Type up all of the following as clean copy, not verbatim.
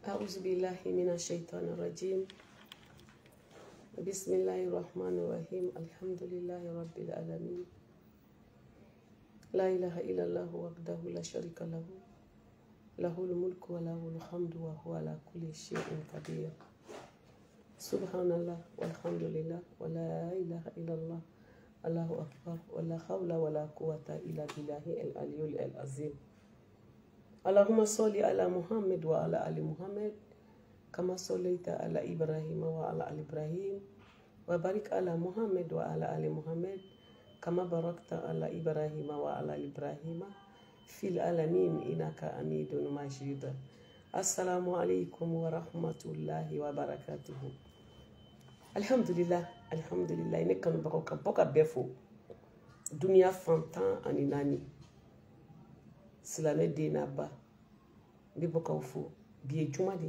أعوذ بالله من الشيطان الرجيم. بسم الله الرحمن الرحيم. الحمد لله رب العالمين. لا إله إلا الله وحده لا شريك له، له الملك وله الحمد وهو على كل شيء قدير. سبحان الله والحمد لله ولا إله إلا الله، الله أكبر، ولا حول ولا قوة إلا بالله العلي العظيم. اللهم صل على محمد وعلى آل محمد كما صليت على إبراهيم وعلى آل إبراهيم، وبارك على محمد وعلى آل محمد كما باركت على إبراهيم وعلى آل إبراهيم في العالمين إنك حميد مجيد. السلام عليكم ورحمة الله وبركاته. الحمد لله الحمد لله. نكن بقى بفو دنيا فانتان أنيناني silame dina ba bi boka fu bi juma di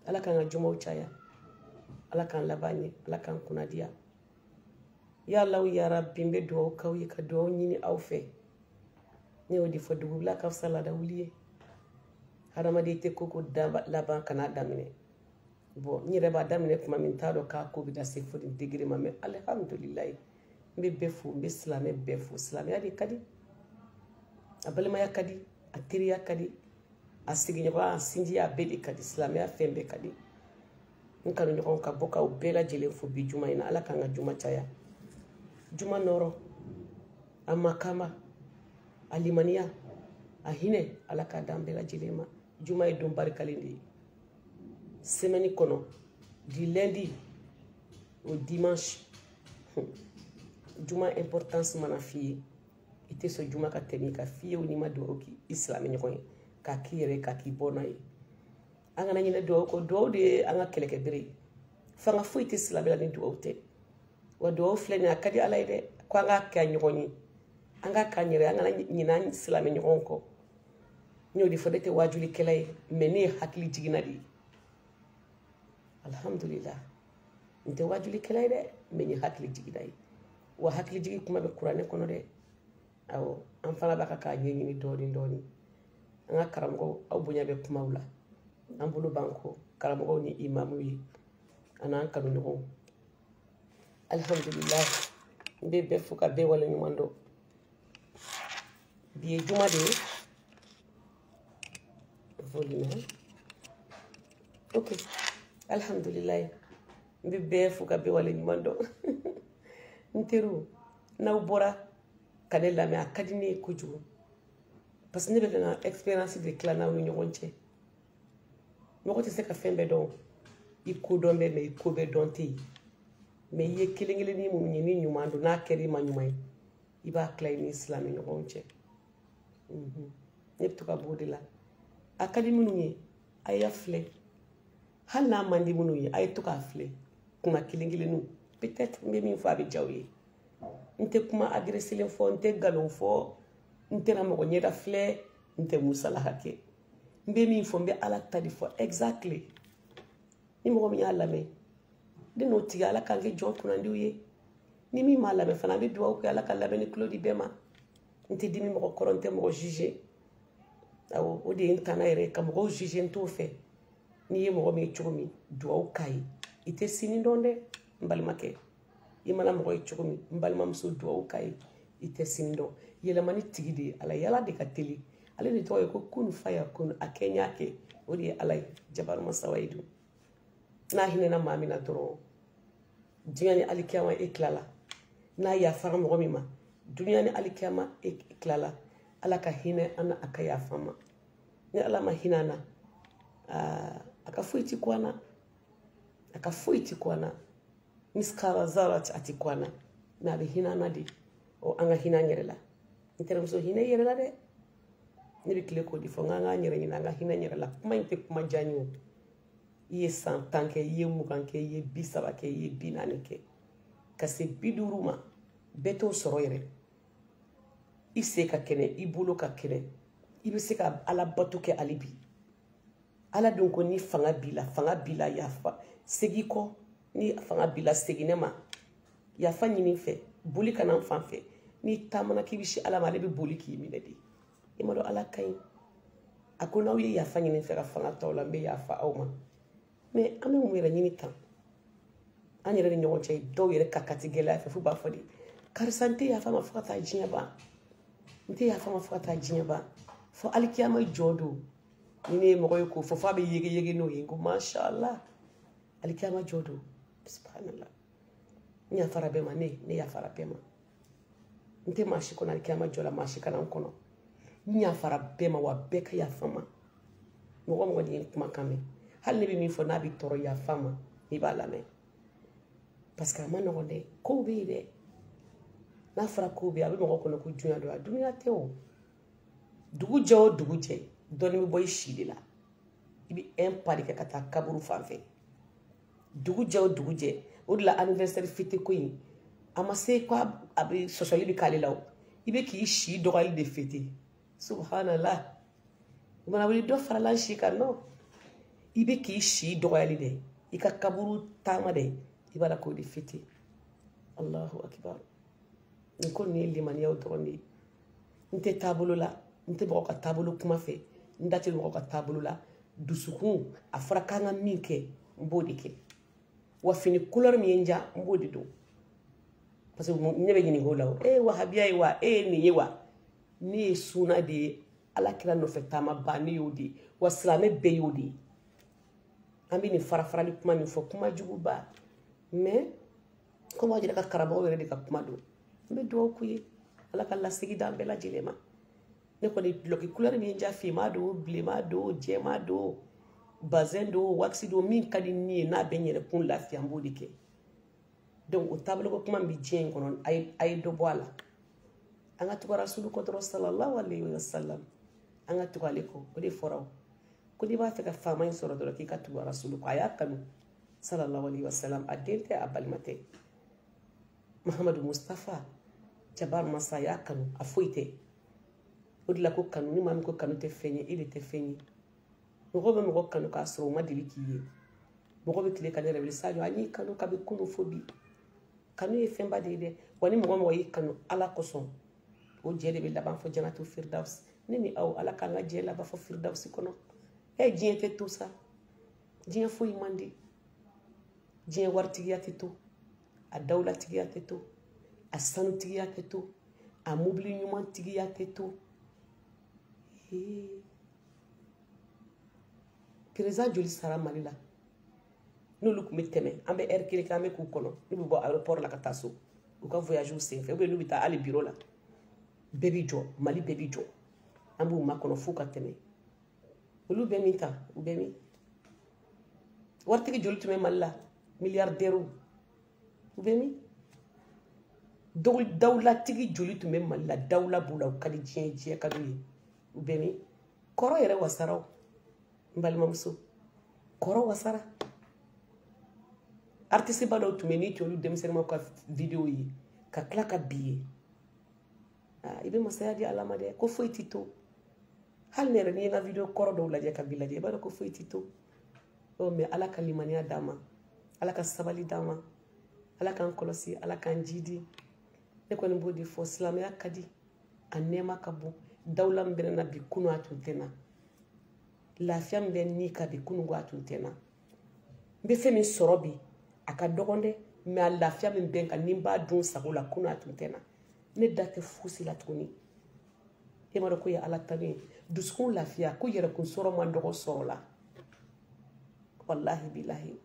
ala kan juma uchaya ala kan labani ala kan kunadia ya allah ya rabbi be do kawi ka do nyini awfe ne wodi fo dubu la ka sala da wuliye harama de te koko da laban kana damine bo ni reba damine kuma min tado ka ko bi da se fo din digiri mame alhamdulillah be befu be silame befu silame adi kadi abalima ya kadi atiri ya kadi asigi nyaba sinji ya bedi kadi islam ya fembe kadi nkanu nyoko ka boka ubela jele fu bi juma ina ala kanga juma chaya juma noro amakama alimania ahine ala ka dambela jilema juma edum barikalindi semaine kono du lundi au dimanche juma importance manafi ite so juma ka temi ka fiye ni ma do ki islam ni ko ka kire ka ki bonay anga na nyine do ko do de anga keleke biri fa nga fu ite islam la ni do te wa do fleni akadi alayde ko anga ka nyiko ni anga ka nyire anga na nyina islam ni ko nyodi fo dete wajuli kelay meni hakli jigina di alhamdulillah nte wajuli kelay de meni hakli jigina wa hakli jigi kuma be qur'ane kono de awo an fana baka ka nyini doni anga karamgo aw bunya be kumawla an bulu banko karamgo ni imamu yi anan kanu no alhamdulillah be fuka be wala ni mando bi juma de volume okay alhamdulillah be fuka be wala ni mando nteru na ubora kanela me akadini kuju parce que ne be na experience de klana wu nyonche moko te se ka fembe don ikudombe me ikobe donti me ye kilingile ni mu nyini nyumando na keri manyumai iba klai ni islam nyonche ne to ka bodila akadini munye aya fle hala mandi munye ay to ka fle kuma kilingile nu peut-être me mi fa be jawi nte kuma adresse le fo nte galon fo nte na mo nyeda fle nte musala hake mbe mi fo mbe ala tadi fo exactly ni mo mi ala me de no ti ala kan ge jon kuna ndiuye ni mi mala me fana be duwa ko ala kan la be ni Claude Bema nte dimi mo ko ronte mo juger awo o de ntana ere kam ko juger nto fe ni ye mo mi chumi duwa kai ite sini ndonde mbalmake imana mo koy chukumi mbalma mso do kai ite sindo yela mani tigide ala yala de kateli ala ni toy ko kun faya kun akenya ke odi ala jabar masawaidu na hine na mamina doro dunyani alikiyama eklala na ya fara mo mima dunyani alikiyama eklala ala ka hine ana akaya fama ni ala ma hinana akafuiti kwana miskara zarat atikwana na be hina nadi o anga hina nyerela ntere so hina yerela de ni be kile ko di fo nga nyere ni nga hina nyerela kuma inte kuma janyu iye san tanke iye mukanke iye bisaba ke iye binani ke kase biduruma beto soro yere ise ka kene ibulo ka kene ibe se ka ala batuke alibi ala donko ni fanga bila yafa segiko ni fanga bila seginema ya fanyi ni fe buli kana fanfe ni tamana kibishi ala male be buli ki mi dedi imado ala kay a ko n'aw ye yafa ɲini fɛ ka fanga t'aw la n bɛ yafa aw ma mais an bɛ mun yɛrɛ ɲini tan an yɛrɛ ni ɲɔgɔn cɛ dɔw yɛrɛ ka kati gɛlɛya fɛ f'u b'a fɔ de karisa n tɛ yafa ma fo ka taa diɲɛ ban n tɛ yafa ma fo ka taa diɲɛ ban fo alikiyama jɔ don ni ne ye mɔgɔ ye k'o fɔ f'a bɛ yege n'o ye n ko mashallah alikiyama jɔ don subhanallah n yafara bɛɛ ma ne yafara bɛɛ ma n tɛ maa si kɔnɔ alikiyama jɔ la maa si kana n kɔnɔ n yafara bɛɛ ma wa bɛɛ ka yafa ma mɔgɔ mɔgɔ de ye kumakan mɛn hali ne bɛ min fɔ n'a bɛ tɔɔrɔ yafa ma i b'a lamɛn parce que a ma nɔgɔn dɛ kow bɛ yen dɛ n'a fɔra kow bɛ yen a bɛ mɔgɔ kɔnɔ ko dunuya don a dunuya tɛ o dugu jɛ o dugu jɛ dɔɔni bɛ bɔ i si de la i bɛ un pas de kɛ ka taa kaburu fan fɛ dugu jɛ o dugu jɛ o de la anniversaire fête ko in a ma se ko a bɛ sɔsɔli bɛ k'ale la o i bɛ k'i si dɔgɔyali de fêter subhanallah o mana wuli dɔ farala n si kan non i bɛ k'i si dɔgɔyali dɛ i ka kaburu taama dɛ i b'a la k'o de fêter allahu akbar nin ko nin ye limaniyaw dɔrɔn de ye n tɛ taabolo la n tɛ mɔgɔ ka taabolo kuma fɛ n da tɛ mɔgɔ ka taabolo la dusukun a fɔra k'an ka min kɛ n b'o de kɛ wa fini couleur min ye n diya n b'o de don parce que ne bɛ ɲininka o la o wahabiya ye wa ye nin ye wa ne ye sunna de ye alakira nɔfɛ taama ba ne y'o de ye wa silamɛ bɛɛ y'o de ye an bɛ nin farafarali kuma min fɔ kuma juguba mais comme aw yɛrɛ ka karamɔgɔ yɛrɛ de ka kuma don n bɛ dugawu k'u ye ala ka lasegi d'an bɛɛ lajɛlen ma ne kɔni duloki couleur min ye n diya finman don bilenman don jɛman don bazin don wax don min ka di ni ye n'a bɛ n yɛrɛ kun lafiya n b'o de kɛ donc o taabolo ko kuma min bɛ diɲɛ in kɔnɔ a ye dɔ bɔ a la an ka tugu rasulu kɔ dɔrɔn sallallahu alayhi wa sallam an ka tugu ale kɔ o de fɔra o ko n'i b'a fɛ ka faama in sɔrɔ dɔrɔn k'i ka tugu rasulu kɔ a y'a kanu sallallahu alayhi wa sallam a den tɛ a balima tɛ mahamadu mustafa jabar masa a y'a kanu a foyi tɛ o de la ko kanu ni maa min ko kanu tɛ fɛn ye e de tɛ fɛn ye mɔgɔ bɛ mɔgɔ kanu k'a sɔrɔ o ma deli k'i ye mɔgɔ bɛ tile ka ne yɛrɛ wele Sadio an y'i kanu kabi kunu fo bi kanu ye fɛnba de ye dɛ wa ni mɔgɔ mɔgɔ y'i kanu ala kosɔn o jɛ de bɛ laban fɔ janatu firdausi ne ni aw ala k'an ka jɛ laban fɔ firdausi kɔnɔ diɲɛ tɛ to sa diɲɛ foyi man di diɲɛ waritigiya tɛ to a dawulatigiya tɛ to a sanutigiya tɛ to a mobili ɲuman tigiya tɛ to président joli sara mali la n'olu tun bɛ tɛmɛ an bɛ heure kelen kɛ an bɛ k'u kɔnɔ n'u bɛ bɔ aéroport la ka taa so u ka voyage senfɛ ou bien n'u bɛ taa hali bureau la bɛɛ bɛ jɔ mali bɛɛ bɛ jɔ an b'u makɔnɔ f'u ka tɛmɛ olu bɛ min ta u bɛ min waritigi joli tun bɛ mali la milliardaire u bɛ min dawulatigi joli tun bɛ mali la dawula b'u la u ka di diɲɛ ka d'u ye u bɛ min kɔrɔ yɛrɛ wasaraw n balimamuso kɔrɔ wasara artiste ba dɔw tun bɛ n'i tɛ olu denmisɛnninw ka video ye ka tila ka bi ye i bɛ masaya di ala ma dɛ ko foyi tɛ to hali ne yɛrɛ n'i ye n ka video kɔrɔ dɔw lajɛ ka bi lajɛ i b'a dɔn ko foyi tɛ to mais ala ka limaniya d'an ma ala ka sabali d'an ma ala k'an kɔlɔsi ala k'an jidi ne kɔni b'o de fɔ silamɛya ka di a nɛɛma ka bon dawula min bɛ na bi kunu a tun tɛ na lafiya min bɛ ni ka bi kunu a tun tɛ na n bɛ fɛn min sɔrɔ bi a ka dɔgɔn dɛ mais a lafiya min bɛ n kan ni n b'a dun sago la kunu a tun tɛ na ne da tɛ fosi la tuguni e ma dɔn ko ye ala tanu ye dusukun lafiya ko yɛrɛkun sɔrɔ man dɔgɔ sɔrɔ la wallahi bilahi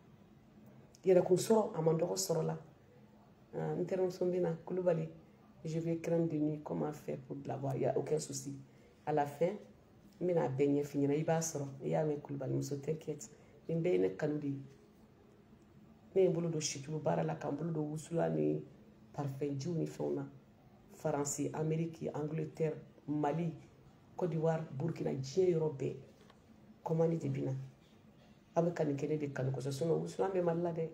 yɛrɛkun sɔrɔ a man dɔgɔ sɔrɔ la n terimuso bɛ na Kulubali je vais craindre de nuit comment faire pour l'avoir il y a aucun souci à la fin n bɛna a bɛɛ ɲɛf'i ɲɛna i b'a sɔrɔ i y'a mɛn Kulubali muso t'inquiète nin bɛɛ ye ne kanu de ye ne ye n bolo don situlu baara la ka n bolo don wusula ni parfum jiw ni fɛnw na Faransi Amérique Angleterre Mali Côte d'Ivoire Burkina diɲɛ yɔrɔ bɛɛ commande de bɛ na aw bɛ ka nin kɛ ne de kanu kosɛbɛ sinon wusula bɛ Mali la dɛ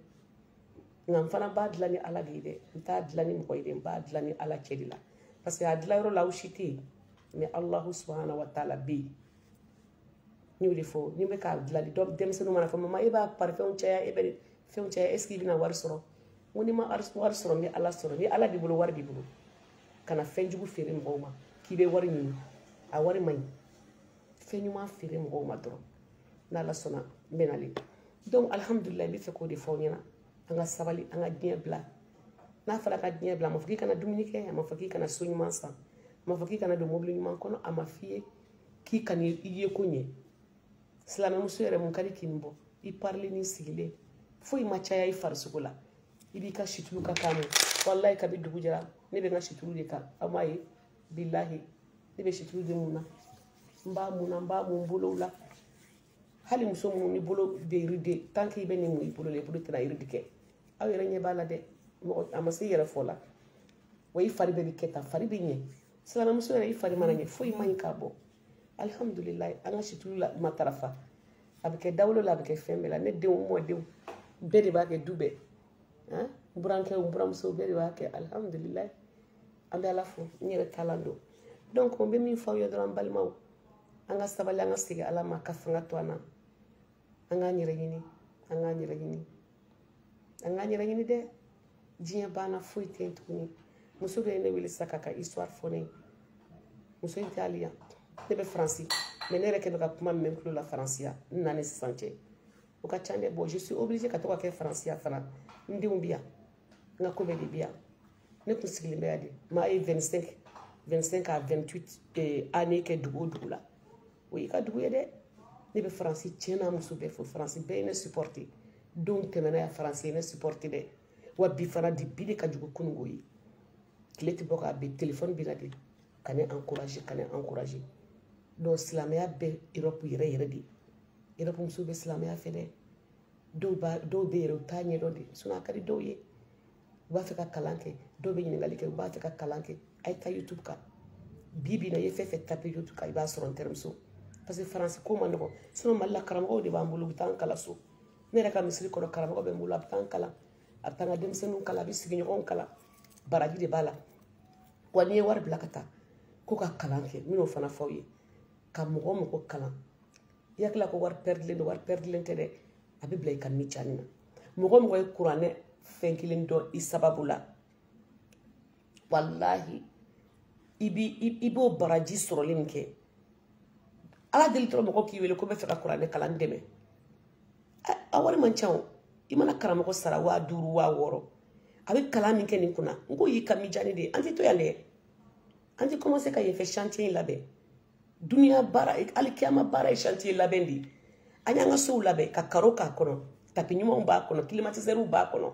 nka n fana b'a dilan ni ala de ye dɛ n t'a dilan ni mɔgɔ ye dɛ n b'a dilan ni ala cɛ de la parce que a dilan yɔrɔ la aw si tɛ yen mais Allahu subhanahu wa taala bɛ yen n y'o de fɔ ni n bɛ k'a dilan de denmisɛnninw mana fɔ mama e b'a parfɛnw caya e bɛ fɛnw caya est ce que i bɛna wari sɔrɔ n ko ni ma wari sɔrɔ n bɛ ala sɔrɔ ni ala b'i bolo wari b'i bolo kana fɛn jugu feere mɔgɔw ma k'i bɛ wari ɲini a wari man ɲi fɛn ɲuman feere mɔgɔw ma dɔrɔn n'ala sɔnna n bɛ nalen donc alhamdulilayi n bɛ fɛ k'o de fɔ aw ɲɛna an ka sabali an ka diɲɛ bila n'a fɔra ka diɲɛ bila a ma fɔ k'i kana dumuni kɛ a ma fɔ k'i kana so ɲuman san a ma fɔ k'i kana don mobili ɲuman kɔnɔ a ma f'i ye k'i kana i ye ko ɲɛ silamɛmuso yɛrɛ mun ka di k'i bɔ i parili ni sigilen foyi ma caya i farisogo la i b'i ka situlu ka kan wallahi kabi dugu jɛra ne bɛ n ka situlu de kan aw m'a ye bilahi ne bɛ situlu de mun na n b'a mun bolow la hali muso minnu ni bolo bɛ yiriden tant que i bɛ nin mun i bolo la i bolo tɛna yiridi kɛ aw yɛrɛ ɲɛ b'a la dɛ a ma se i yɛrɛ fɔ la wa i fari bɛɛ bɛ kɛ tan fari bɛ ɲɛ silamɛmuso yɛrɛ i fari mana ɲɛ foyi ma ɲi k'a bɔ alhamdulilayi an ka situlu la matarafa a bɛ kɛ dawolo la a bɛ kɛ fɛn bɛɛ la ne denw mɔdenw bɛɛ de b'a kɛ du bɛɛ n burankɛw n buramusow bɛɛ de b'a kɛ alhamdulilayi an bɛ ala fo n yɛrɛ taalan don donc n bɛ min fɔ aw ye dɔrɔn n balimaw an ka sabali an ka segin ala ma ka fanga to an na an k'an yɛrɛ ɲini an k'an yɛrɛ ɲini an k'an yɛrɛ ɲini dɛ diɲɛ banna foyi tɛ yen tuguni muso dɔ ye ne wele sisan k'a ka histoire fɔ ne ye muso in tɛ hali yan ne bɛ faransi mais ne yɛrɛ kɛ bɛ ka kuma min tulo la faransiya n nana sisan cɛ o ka ca dɛ bon je suis obligée ka to ka kɛ faransiya fana n denw bi yan n ka ko bɛɛ de bi yan ne kun sigilen bɛ yan de maa ye 25 à 28 année kɛ dugu o dugu la o y'i ka dugu ye dɛ ne bɛ faransi cɛ n'a muso bɛɛ fo faransi bɛɛ ye ne supporté denw tɛmɛna yan faransi ye ne supporté dɛ wa bi fana bi de ka jugu kunungo ye tile tɛ bɔ k'a bɛn téléphone bi na de ka ne encouragé donc silamɛya bɛ Europe yɛrɛ yɛrɛ de Europe muso bɛ silamɛya fɛ dɛ dɔw bɛ yɛrɛ u t'a ɲɛdɔn de sinon a ka di dɔw ye u b'a fɛ ka kalan kɛ dɔw bɛ ɲininkali kɛ u b'a fɛ ka kalan kɛ a ye taa YouTube kan bi na i ye fɛn fɛn taper YouTube kan i b'a sɔrɔ n terimuso parce que faransi ko ma nɔgɔn sinon mali la karamɔgɔw de b'an bolo u bɛ taa an kalan so ne yɛrɛ ka misiri kɔnɔ karamɔgɔ bɛ n bolo a bɛ taa an kalan a bɛ taa n ka denmisɛnninw kalan a bɛ sigiɲɔgɔnw kalan baraji de b'a la wa n'i ye wari bila ka taa ko ka kalan kɛ n bɛn'o fana fɔ aw ye ka mɔgɔ kalan i hakili la ko wari pɛridilen don wari pɛridilen tɛ dɛ a bɛ bila i ka ni cani na mɔgɔ ye kuranɛ fɛn kelen dɔn i sababu la wallahi i b'o baraji sɔrɔli min kɛ ala deli tɔrɔ mɔgɔ k'i wele ko n bɛ fɛ ka kuranɛ kalan dɛmɛ a wari man ca o i mana karamɔgɔ sara 5,000 6,000 a bɛ kalan min kɛ nin kunna n ko y'i ka mijani de ye an tɛ to yan dɛ an tɛ commencer ka yen fɛ chantier in labɛn duniya baara hali kiyama baara ye chantier labɛn de ye an y'an ka sow labɛn ka karo k'a kɔnɔ tapi ɲumanw b'a kɔnɔ climatiseurs b'a kɔnɔ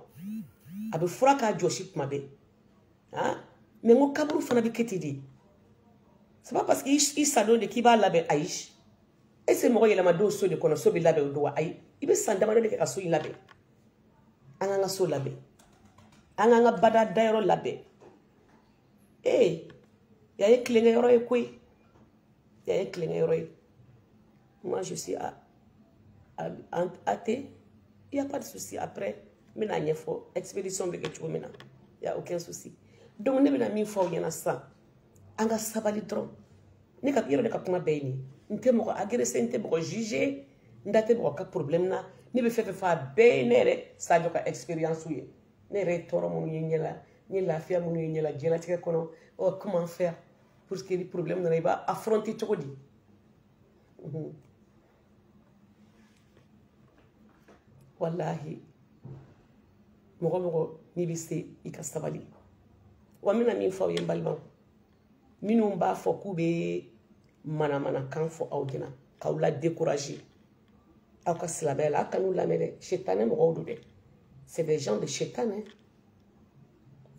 a bɛ fura k'a jɔsi tuma bɛɛ mais n ko kaburu fana bɛ kɛ ten de c'est pas parce que i sadon de k'i b'a labɛn ayi est ce que mɔgɔ yɛlɛma don so de kɔnɔ so bɛ labɛn o don wa ayi i bɛ san damadɔ de kɛ ka so in labɛn an k'an ka so labɛn an k'an ka bada dayɔrɔ labɛn yan ye tilenkɛyɔrɔ ye koyi yan ye tilenkɛyɔrɔ ye moi je suis athée il y a pas de souci après n bɛna ɲɛfɔ expédition bɛ kɛ cogo min na il y a aucun souci donc ne bɛna min fɔ aw ɲɛna sisan an ka sabali dɔrɔn yɛrɛ de ka kuma bɛɛ ye nin n tɛ mɔgɔ agressé n tɛ mɔgɔ jugé n da tɛ mɔgɔ ka problème na ne bɛ fɛn fɛn fɔ a bɛɛ ye ne yɛrɛ Sadio ka expérience ye ne yɛrɛ ye tɔɔrɔ minnu ye n ɲɛ la n ye lafiya minnu ye n ɲɛ la diɲɛlatigɛ kɔnɔ comment faire pour que ni problème nana i b'a affronter cogo di wallahi mɔgɔ n'i bɛ se i ka sabali wa n bɛna min fɔ aw ye n balimaw minnu b'a fɔ k'u bɛ manamanakan fɔ aw ɲɛna k'aw la décourager aw ka silamɛya la aw kan'u lamɛn dɛ shetane mɔgɔw don dɛ c'est des gens de chétan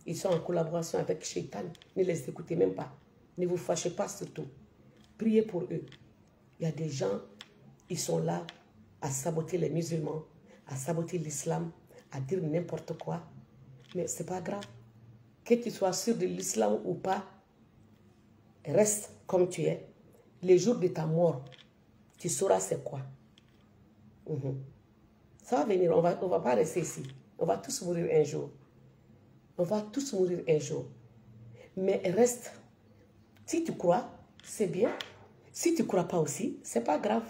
ils sont en collaboration avec Shaitan ne les écoutez même pas ne vous fâchez pas surtout priez pour eux il y a des gens ils sont là à saboter les musulmans à saboter l'islam à dire n'importe quoi mais c'est pas grave que tu sois sûr de l'islam ou pas reste comme tu es les jours de ta mort tu sauras c'est quoi ça va venir on va pas rester ici on va tous mourir un jour on va tous mourir un jour mais reste si tu crois c'est bien si tu crois pas aussi c'est pas grave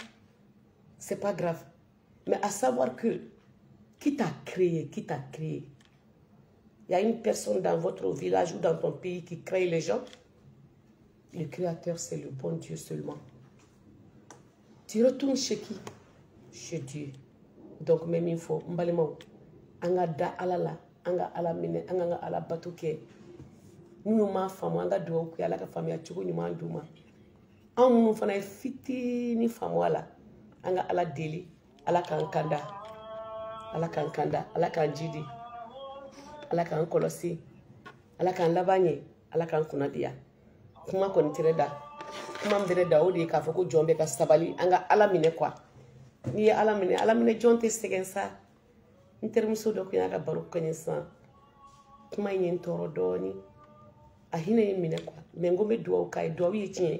mais à savoir que qui t'a créé il y a une personne dans votre village ou dans ton pays qui crée les gens. Le créateur, c'est le bon Dieu seulement. Tu retournes chez qui? Chez Dieu. Donc, même il faut, mbalimau, anga da alala, anga ala mine, anga ala batuke. Nous ma femme, anga do ku ala ka famille chugo nyuma nduma. An munu fana fiti ni femme wala, anga ala deli, ala kankanda, ala kankanda, ala kanjidi, ala kankolosi, ala kan labanye, ala kan kunadia. Kuma koni tireda, kuma mbere da odi ka foko jombe ka sabali, anga ala mine kwa. Ni ala mine jonte segensa. Intermuso do ku yaga baro kanyesa. Kuma yin toro doni. Ahina yin mine kwa. Mengo me duwa kai duwa yi chin.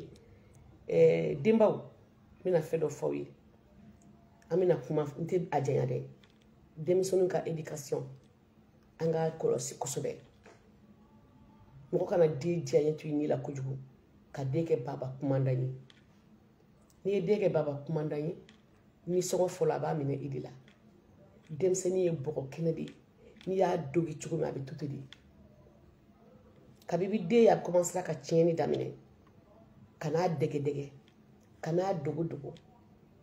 Dimbaw mina fedo fawi. Amina kuma nte ajanya de. Demisonu ka education. Anga kolosi kosobe. Moko kana de janya tu ni la kujugu. Ka deke baba kumandani. Ni deke baba kumandani. Ni sogo fola ba mine idila. Demseni ye boko kenedi. Ni ya dogi chukuna abi tutedi. Kabibi de ya commencé ka tieni damine. Kana dege. Kana dogo.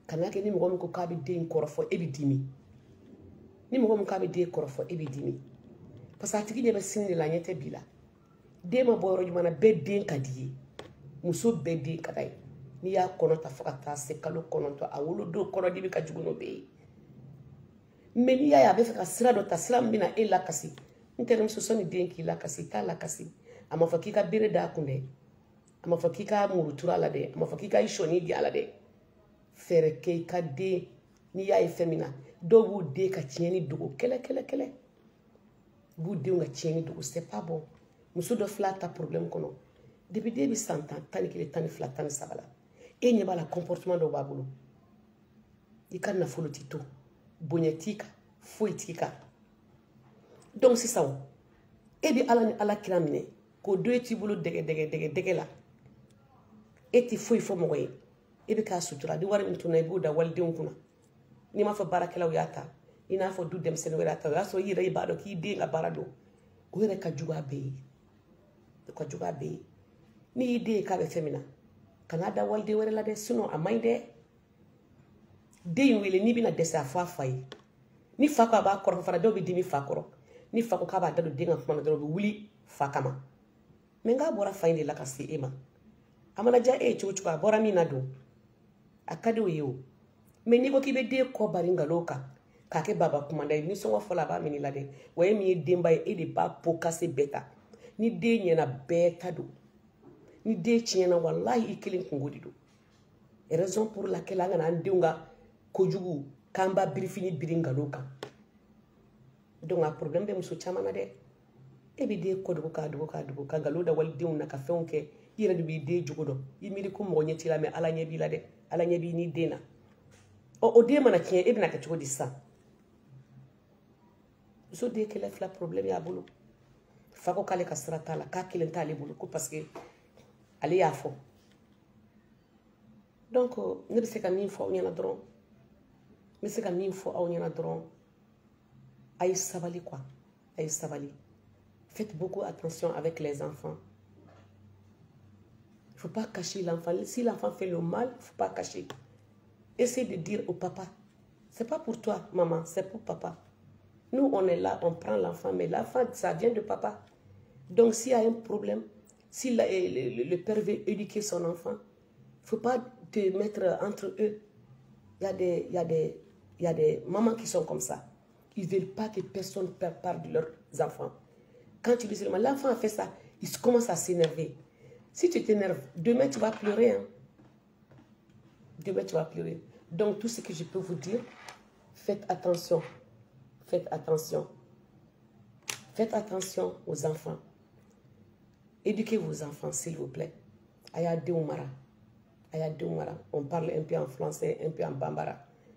Kana ke ni mgomu ko kabi de nkorofo ebi dimi. Ni mgomu kabi de korofo ebi dimi. Parce que tigi de be sinni la nyete bila. De ma boyro jumana be de kadiye. Muso be de kadai. Ni ya kono ta foka ta se kalo kono to awolo do kono dibi ka juguno be. Meni ya be feka sira do ta sira mbina e la kasi. Ntere msuso ni denki la kasi ta la kasi. Ama fakika bire da kunde. Ama fakika murutura la de. Ama fakika ishoni di ala de. Fere ke ka de ni ya femina. Do bu de ka tieni dugo kele. Bu de nga tieni dugo c'est pas bon. Muso do flata problème kono. Depuis début 100 ans, tani kile tani flat tani sabala. Et n'y a pas le comportement de Babulu. Il y a un tito, bonnetika, fouetika. Donc c'est ça. Et bien, à la clamine, qu'au deux tiboulot dege la. Et tu fouilles faut mourir. Et bien, qu'à sutura, de voir une tournée gouda, walde un kuna. Ni ma fa barakela ou yata. Il n'a pas d'où dem senouerata. Yaso yire bado ki di la barado. Ouere ka juga be. Ka juga be. Ni idée ka be femina. Canada walde were la de sinon a mainde de wele ni bina desa fa fay ni fako ba koro fa do bi dimi fakoro ni fako ka ba dado dinga kuma do wuli fakama menga bora fayinde la kasi ema amana ja e chuchu ka bora mina do akade yo meni ko kibe de ko baringa loka ka ke baba kuma dai ni so wa fola ba mini la de waye mi demba e de ba pokase beta ni de nyena beta do ni de tiena wallahi ikilin kungodi do et raison pour laquelle anga andunga kojugu kamba birifini biringa loka donc a problème be muso chamana de e bi de ko do ka galoda wal diuna ka fenke ira du bi de jugodo yimiri ko mo nyeti la me ala nyebi la de ala nyebi ni dena o de mana kien e bina ka chugodi sa so de que la problème ya bulu fako kale ka strata la ka kilenta le bulu ko parce que allez y'a faux. Donc, ne sais pas mille fois on y en a drôle. Ne sais pas mille fois on y en a drôle. Aïe savali quoi. Aïe savali. Faites beaucoup attention avec les enfants. Il ne faut pas cacher l'enfant. Si l'enfant fait le mal, il ne faut pas cacher. Essayez de dire au papa. C'est pas pour toi, maman, c'est pour papa. Nous, on est là, on prend l'enfant, mais l'enfant, ça vient de papa. Donc, s'il y a un problème, si le père veut éduquer son enfant, il ne faut pas te mettre entre eux. Il y a des mamans qui sont comme ça. Ils ne veulent pas que personne parle de leurs enfants. Quand tu dis l'enfant a fait ça, il commence à s'énerver. Si tu t'énerves, demain tu vas pleurer. Hein? Demain tu vas pleurer. Donc tout ce que je peux vous dire, faites attention. Faites attention. Faites attention aux enfants. Éduquez vos enfants, s'il vous plaît. Aya Deumara. On parle un peu en français, un peu en bambara.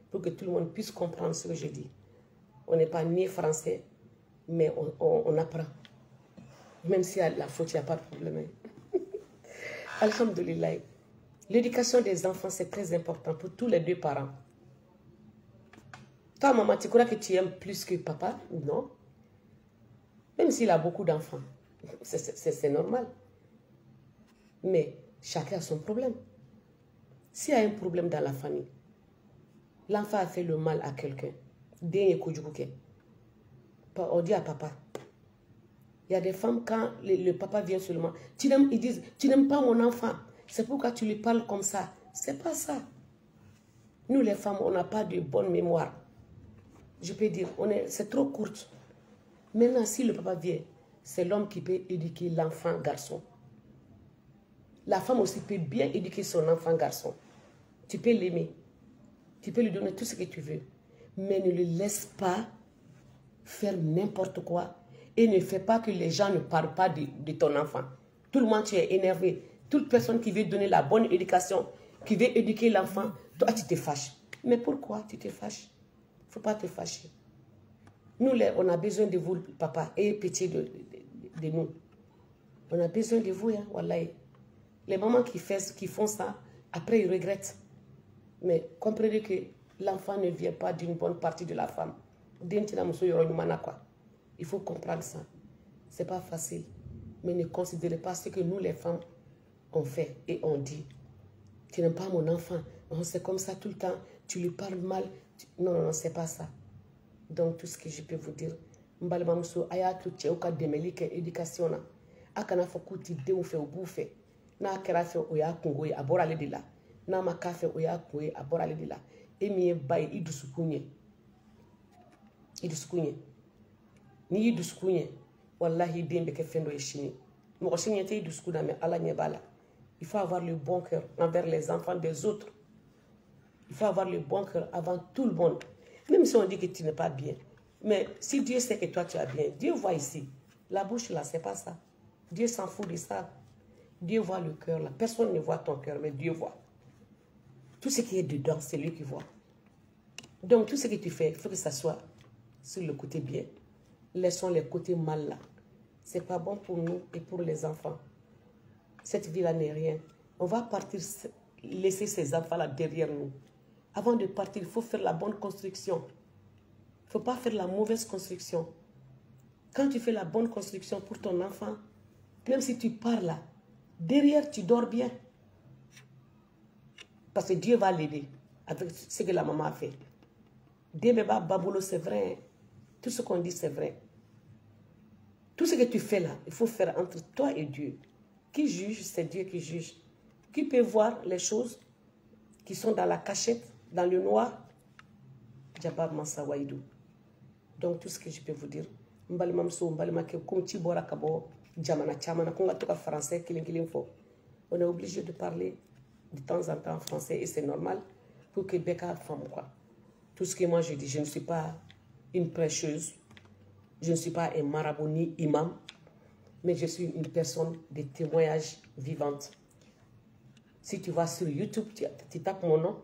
Pour que tout le monde puisse comprendre ce que je dis. On n'est pas né français, mais on apprend. Même s'il y a la faute, il n'y a pas de problème. Alhamdulillah. L'éducation des enfants, c'est très important pour tous les deux parents. Toi, maman, tu crois que tu aimes plus que papa? Non. Même s'il a beaucoup d'enfants. C'est normal. Mais chacun a son problème. S'il y a un problème dans la famille, L'enfant a fait le mal à quelqu'un. On dit à papa. Il y a des femmes, quand le papa vient seulement, ils disent, tu n'aimes pas mon enfant. C'est pourquoi tu lui parles comme ça. C'est pas ça. Nous, les femmes, on n'a pas de bonne mémoire. Je peux dire, c'est trop courte. Maintenant, si le papa vient, c'est l'homme qui peut éduquer l'enfant garçon. La femme aussi peut bien éduquer son enfant garçon. Tu peux l'aimer. Tu peux lui donner tout ce que tu veux. Mais ne le laisse pas faire n'importe quoi. Et ne fais pas que les gens ne parlent pas de ton enfant. Tout le monde, tu es énervé. Toute personne qui veut donner la bonne éducation, qui veut éduquer l'enfant, toi, tu te fâches. Mais pourquoi tu te fâches? Il ne faut pas te fâcher. Nous, on a besoin de vous, papa. Ayez pitié de nous. On a besoin de vous, hein, wallahi. Les mamans qui font ça, après, ils regrettent. Mais comprenez que l'enfant ne vient pas d'une bonne partie de la femme. Il faut comprendre ça. Ce n'est pas facile. Mais ne considérez pas ce que nous, les femmes, on fait et on dit. Tu n'aimes pas mon enfant. C'est comme ça tout le temps. Tu lui parles mal. Non, non, non, ce n'est pas ça. Donc, tout ce que je peux vous dire, Mbalmamuso, ayatu tcheuka demelike éducation. Akana fokuti de ou fait ou bouffé. Na kerafe oya kungoye abora le de la. Na makafe oya kungoye abora le de la. Emi baye idusukunye. Idusukunye. Ni idusukunye. Wallahi dembe ke fendo yeshini. Mo shini te idusukuna me ala nyebala. Il faut avoir le bon cœur envers les enfants des autres. Il faut avoir le bon cœur avant tout le monde. Même si on dit que tu n'es pas bien. Mais si Dieu sait que toi tu es bien, Dieu voit ici. La bouche là, c'est pas ça. Dieu s'en fout de ça. Dieu voit le cœur là. Personne ne voit ton cœur, mais Dieu voit. Tout ce qui est dedans, c'est lui qui voit. Donc tout ce que tu fais, il faut que ça soit sur le côté bien. Laissons les côtés mal là. C'est pas bon pour nous et pour les enfants. Cette vie-là n'est rien. On va partir, laisser ces enfants-là derrière nous. Avant de partir, il faut faire la bonne construction. Il ne faut pas faire la mauvaise construction. Quand tu fais la bonne construction pour ton enfant, même si tu pars là, derrière, tu dors bien. Parce que Dieu va l'aider avec ce que la maman a fait. Dieu bébé babolo, c'est vrai. Tout ce qu'on dit, c'est vrai. Tout ce que tu fais là, il faut faire entre toi et Dieu. Qui juge, c'est Dieu qui juge. Qui peut voir les choses qui sont dans la cachette, dans le noir? Jabab Mansawaïdou. Donc, tout ce que je peux vous dire, on est obligé de parler de temps en temps en français et c'est normal pour que Becca femme quoi. Tout ce que moi je dis, je ne suis pas une prêcheuse, je ne suis pas un marabout ni imam, mais je suis une personne de témoignage vivante. Si tu vas sur YouTube, tu tapes mon nom,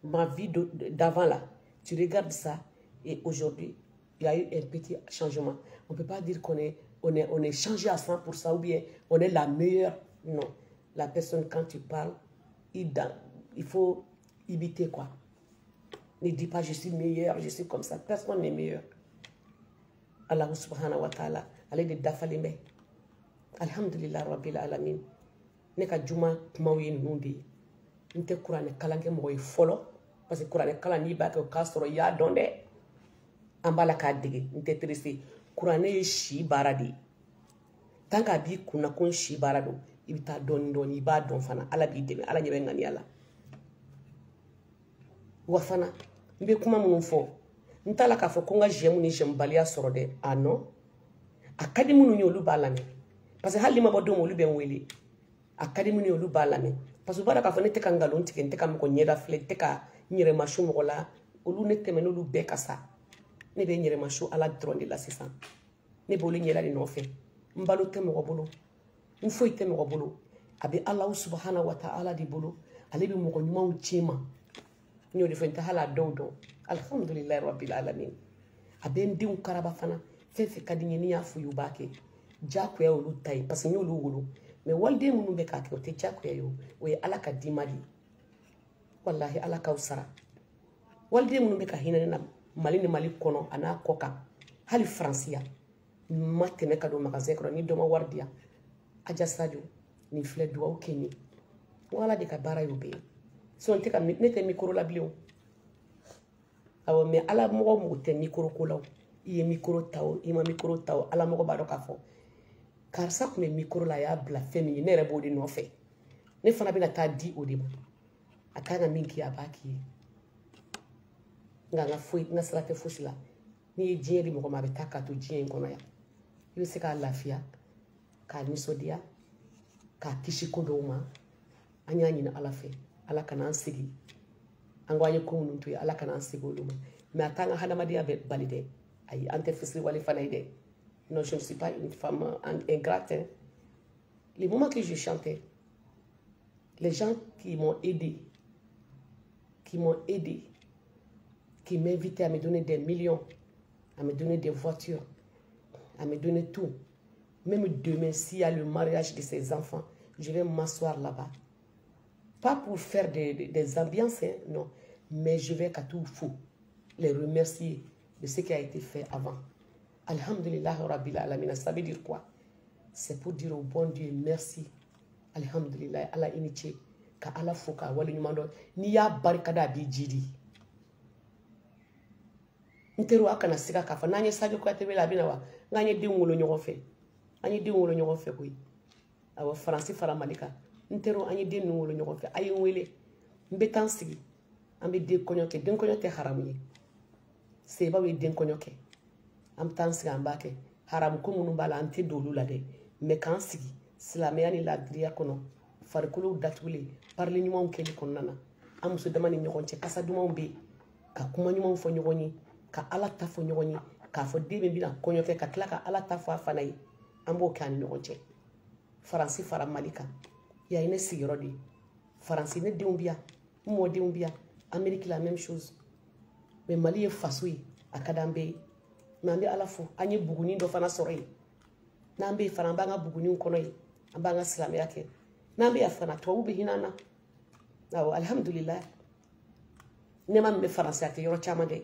ma vie d'avant là, tu regardes ça et aujourd'hui, il y a eu un petit changement. On ne peut pas dire qu'on est changé à 100% ou bien on est la meilleure. Non. La personne, quand tu parles, il faut imiter quoi. Ne dis pas je suis meilleur, je suis comme ça. Personne n'est meilleur. Allah subhanahu wa ta'ala, allez de dafalime. Alhamdulillah rabbil alamin. Ne ka juma kumawi nundi. Nte Kurane kalange moy folo parce que Kurane kala ni ba ko kasoro ya donde ambala ka digi nte trisi Kurane shi baradi. Tant ka bi kuna kun shi barado ibita don iba don fana ala bi demi ala nyebe ngani ala. Wa fana mbe kuma mun fo ntala ka fo ko nga jemu ni jembaliya soro de ano akadi munu nyolu balame parce que hali ma bodo mo lu ben weli akadi munu nyolu balame parce que bara ka fo ne te kan galon tike te kan ko nyeda fle te ka nyere mashu mo la olu ne teme no lu be kasa ne be nyere mashu ala drondi la sisan ne bolu nyela ni no fe mbalo te mo bolo mfo ite mo bolo abi Allah subhanahu wa ta'ala di bolo ale bi mo ko nyuma uchima nyo de fenta hala dodo alhamdulillah rabbil alamin aben diun karaba fana fefe kadinye ni afu yubake jako ya olu tai parce nyo lu wulu mais walde munu be ka ke te jako ya yo we ala ka dimali wallahi ala ka usara walde munu be ka hinane na mali ni mali kono ana koka hali francia matene ka do magasin ko ni do ma wardia aja sadio ni fle do okeni wala de ka bara yo be so on te ka nete micro la blio awo mais ala mogo mo te micro ko law iye micro taw ima micro taw ala mogo ba do ka fo karsa ko me micro la ya bla femi ne rebo di no fe ne fana bina ta di o de ma akanga minki abaki nga foi nga sala te fosila ni jeri mogo ma be takatu jien kono ya yo se ka lafia ka nisodia ka kishi kodoma anya nyina ala fe ala kana ansigi angwaye ko mun to ala kana ansigi oluma mais atanga hadamadiya be balide ay ante fisri wali fanaide non je ne suis pas une femme ingrate les moments que je chantais les gens qui m'ont aidé qui m'invitaient à me donner des millions à me donner des voitures à me donner tout même demain s'il y a le mariage de ses enfants je vais m'asseoir là-bas. Pas pour faire des ambiances, hein, non. Mais je vais qu'à tout fou les remercier de ce qui a été fait avant. Alhamdulillah, Rabbil Alamin. Ça veut dire quoi? C'est pour dire au bon Dieu merci. Alhamdulillah, Allah initié. Ka Allah foka wali nyumando. Ni ya barikada bi jidi. Ntero akana sika kafa. Nanye sajo kwa tebe la bina wa. Nanye di ngolo nyogofe. Nanye di ngolo nyogofe kui. Awa Fransi fara malika. Ntero anyi den ngolo nyoko fe ayi wele mbetan sigi ambe de konyoke den konyoke haramuye seba we den konyoke am tan sigi ambake haram ko munu bala anti dolu la de me kan sigi silameyani la driya kono farikulu datule parli nyuma keli konnana am so damani nyokonche kasa duma be ka kuma nyuma fo nyogoni ka ala ta fo nyogoni ka fo de be bina konyoke ka klaka ala ta fo afanai ambo kan nyokonche Faransi fara malika il y a une sigurodi. France ne déumbia, moi déumbia. Amérique la même chose. Mais Mali est fasoui à Kadambe. Nambe à la fois, Agne Bougouni do fana sorey. Nambe fana banga Bougouni konoy, ambanga Slameyake. Nambe afana to ubi hinana. Alhamdulillah. Nema me français ate yoro chamande.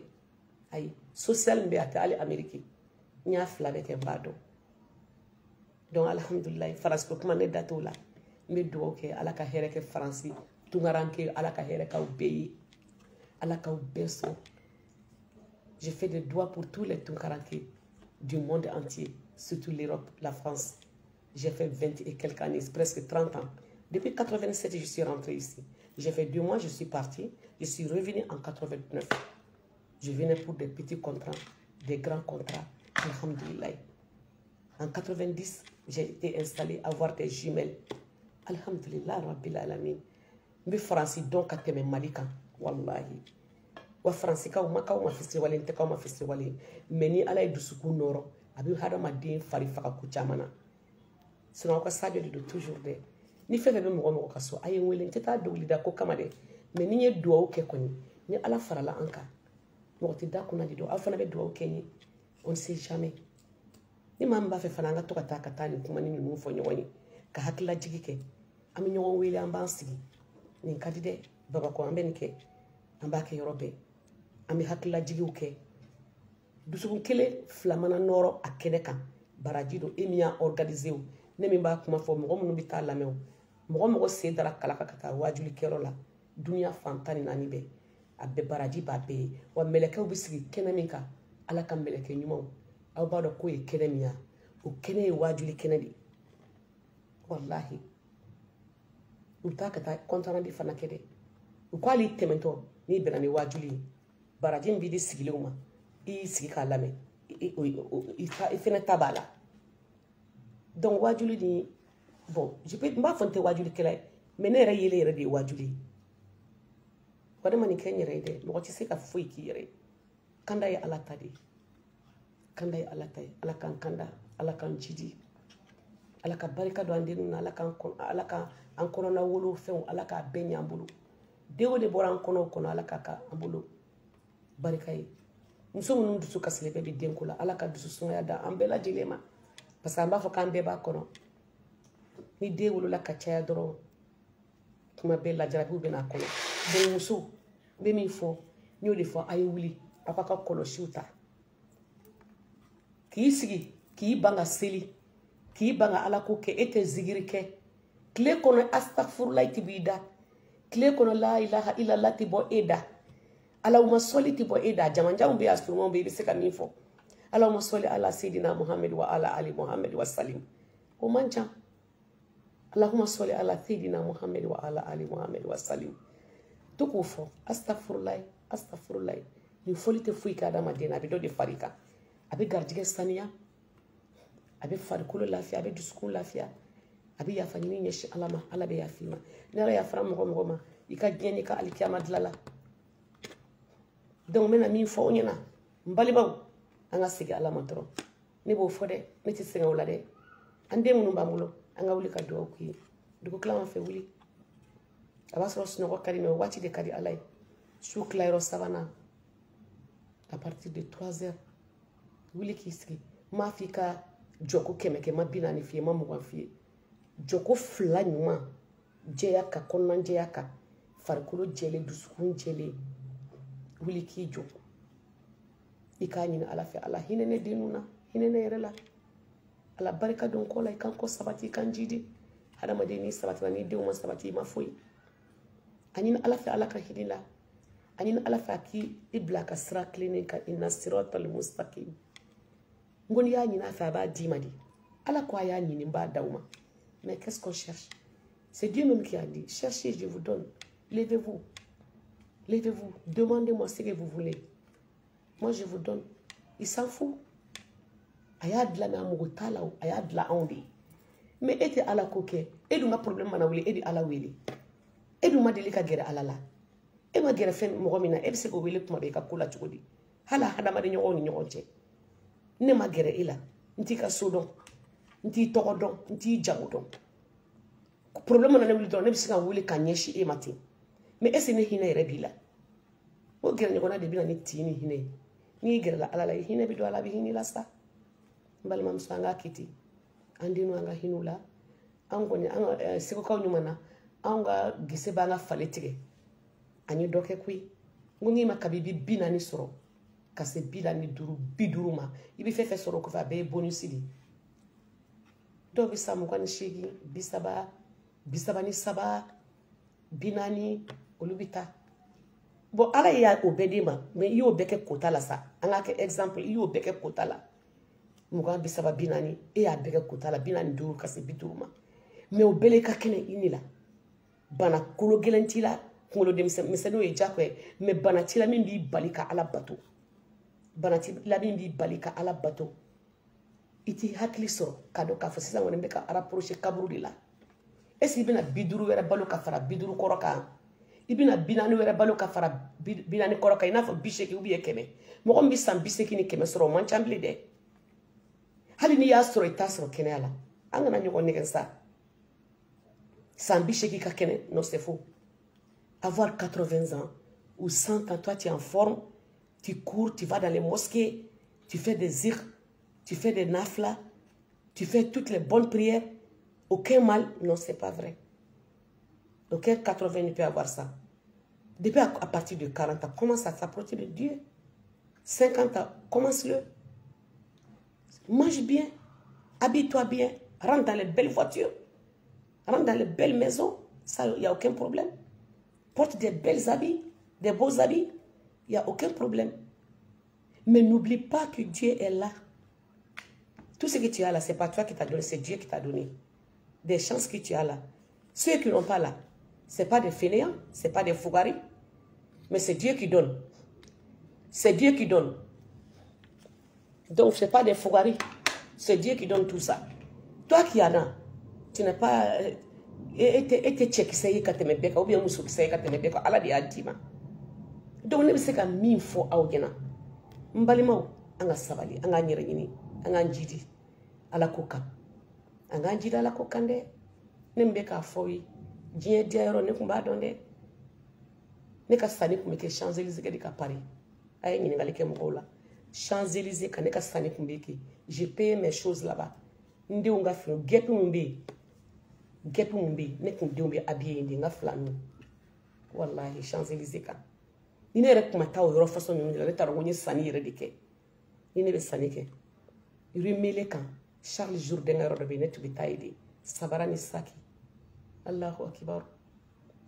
Ay, social mbe ate ali Amérique. Nya flabete mbado. Donc alhamdulillah, France ko kuma ne datola. Me doke ala ka here ke France tungaranke ala ka here ka ubeyi ala ka ubeso. Je fais des doigts pour tous les tungaranke du monde entier, surtout l'Europe, la France. J'ai fait 20 et quelques années, presque 30 ans. Depuis 87, je suis rentrée ici. J'ai fait 2 mois, je suis partie. Je suis revenue en 89. Je venais pour des petits contrats, des grands contrats. Alhamdulillah. En 90, j'ai été installée à avoir des jumelles. Alhamdulillah Rabbil Alamin. Mbe Fransi donc ateme malika wallahi. Wa Fransi ka uma festival inte ka uma festival meni ala dusuku noro abi hada madin fari faka ku chamana. Sino ko sadio de toujours de. Ni febe be mo ka so ayi wele inte ta dogli da ko kamade meni nye duwa ke koni ni ala farala anka. Mo ti da kuna di do afana be duwa ke ni on sait jamais. Ni mamba fe fana nga to ka takata ni kuma ni mu fo nyoni. Ka hakila jigike ami ñoo wele amban sigi ni kadide baba ko ambe nike ambake yorobe ami hakila jigiu ke dusubu kele flamana noro akede kan barajido emia organiser ne mi ba kuma fo mo munu bita lamew mo se dara kala kata wajuli kero la dunia fantani nani be abbe baraji ba be wa meleke ubisigi kenaminka ala kan meleke nyumo aw ba do ko e kenemia o kene wajuli kenedi wallahi utakata kontana di fana kede ukwali temento ni benani wajuli barajin bidi sigiluma i sigika lame i fena tabala donc wajuli ni bon je peux mba fonte wajuli kala menere yele de wajuli wada mani kenyere de mo ci sika fuyi ki yere kanda ya alata de kanda ya alata ala kan kanda ala kan jidi ala ka barika do andenu na ala ka an kono na wolo fen ala ka benya ambulu dewo de boran kono ala ka ambulu barika yi muso munun dusu kasle be denko la ala ka dusu sumaya da ambela jilema parce que amba fo kan be ba kono ni dewo la ka chaya doro kuma be la jarabu be na kono de muso be mi fo nyoli fo ay wuli papa ka kolo shuta ki sigi ki banga seli ki banga ala ko ke ete zigiri ke kle kono astaghfirullah tibida kle kono la ilaha illa allah tibo eda Allahumma salli ti bo eda jamanjaw be asturmo be se ka min fo Allahumma salli ala sayidina Muhammad wa ala ali Muhammad wa sallim o mancha Allahumma salli ala sayidina Muhammad wa ala ali Muhammad wa sallim to ko fo astaghfirullah ni foli te fuika da madina be do de farika abi garjige saniya abi farikulo lafiya abi dusukun lafiya abi ya fanyini nyeshi alama ala be ya filma nera ya fara mo ma ika geni ka alikiyama dilala donc mena min fo nyina mbali baw anga sigi alama toro ni bo fo de ni ti singa wala de ande munu bamulo anga wuli ka do ku dugo klama fe wuli abasro sno ko kadi no wati de kadi alay sou clairo savana à partir de 3 heures wuli ki sigi ma fika joko kemeke ma binani fie ma mo fie joko fla nyuma jeya ka konnan jeya ka farkulo jele dusukun jele wuli ki joko ikanyina ala fi ala hinene dinuna hinene yerela ala barika don ko la kan ko sabati kan jidi hada madini sabati ni de mo sabati ma foyi anina ala fi ala ka hidila anina ala fa ki ibla ka sira clinic inna siratal mustaqim ngoni ya nyina fa ba dimadi ala ko ya nyini ba dauma mais qu'est-ce qu'on cherche? C'est Dieu même qui a dit cherchez, je vous donne. Levez-vous, demandez-moi ce que vous voulez, moi je vous donne. Il s'en fout. Ayad la na mugutala ayad la ondi mais ete ala koke edu ma problème mana wuli edi ala wili edu ma delika gere ala la e ma gere fen mo mina e se ko wili kuma be ka kula chugodi hala hada ma de nyoni nyonche ne ma gere ila nti ka sodon nti togodon nti jagudon problème mana wuli don ne bisika wuli ka nyeshi e mati mais ese ne hina ere bila o gere nyona de bila ni tini hine ni gere la ala la hine bi do ala bi hini la sa mbal mam sanga kiti andino anga hinula angoni anga siko kaw nyumana anga gise banga faletige ani doke kui ngungi makabibi binani soro kase bilani duru biduruma ibi fefe soro ko fa be bonus di do bisa mu kan shigi bisaba ni saba binani olubita bo ala ya obedima me yo beke kota la sa anga ke exemple yo beke kota la mugan bisaba binani e ya bege kutala binani duru kasi biduruma me o bele ka kene inila bana kulo gelentila kulo de miseno e jakwe me bana tila min bi balika ala bato bana tila min bi balika ala bato iti hakli soro kado ka fasisa ngone beka rapprocher kaburu dila esi bina biduru wera balo ka fara biduru koroka ibina binani wera balo ka fara binani koroka ina fo bisheki ubi ekeme mo ko mbi sam biseki ni keme soro man chambli de hali ni ya soro itasro kene ala angana nyoko negen sa sambi sheki ka kene non c'est faux avoir 80 ans ou 100 ans toi tu es en forme tu cours tu vas dans les mosquées tu fais des zikr tu fais des nafla tu fais toutes les bonnes prières aucun mal non c'est pas vrai aucun 80 ne peut avoir ça depuis à partir de 40 ans commence à s'approcher de Dieu 50 ans commence-le. Mange bien, habille-toi bien, rentre dans les belles voitures, rentre dans les belles maisons, ça, il n'y a aucun problème. Porte des belles habits, des beaux habits, il n'y a aucun problème. Mais n'oublie pas que Dieu est là. Tout ce que tu as là, ce n'est pas toi qui t'a donné, c'est Dieu qui t'a donné. Des chances que tu as là. Ceux qui n'ont pas là, ce n'est pas des fainéants, ce n'est pas des fougaris, mais c'est Dieu qui donne. C'est Dieu qui donne. Donc, ce n'est pas des fougaris. C'est Dieu qui donne tout ça. Toi qui en as, tu n'es pas... Et tu check ça, ou bien moussou qui ça, Allah dit adima. Donc, ne sais pas mille fois à Ogena. Mbalimao, anga sabali, anga nyirini, anga njidi, ala koka. Anga njidi ala kokande, ne mbeka foyi, djien diayoro ne kumba donde. Ne ka sani kumeke Champs-Élysées ke di ka Paris. Aye nyini ngalike mkola. Champs-Élysées, quand j'ai payé mes choses là-bas. Ndi unga fino gepu mumbi ne kundi umbi habillé ndi nga flanu. Wallahi Champs-Élysées kan. Ni ne rek mata o yoro façon ni le taro ngoni sani yere dike. Ni ne be sani ke. Rumele kan Charles Jourdain ngaro be ne tubi tayidi. Sabarani saki. Allahu akbar.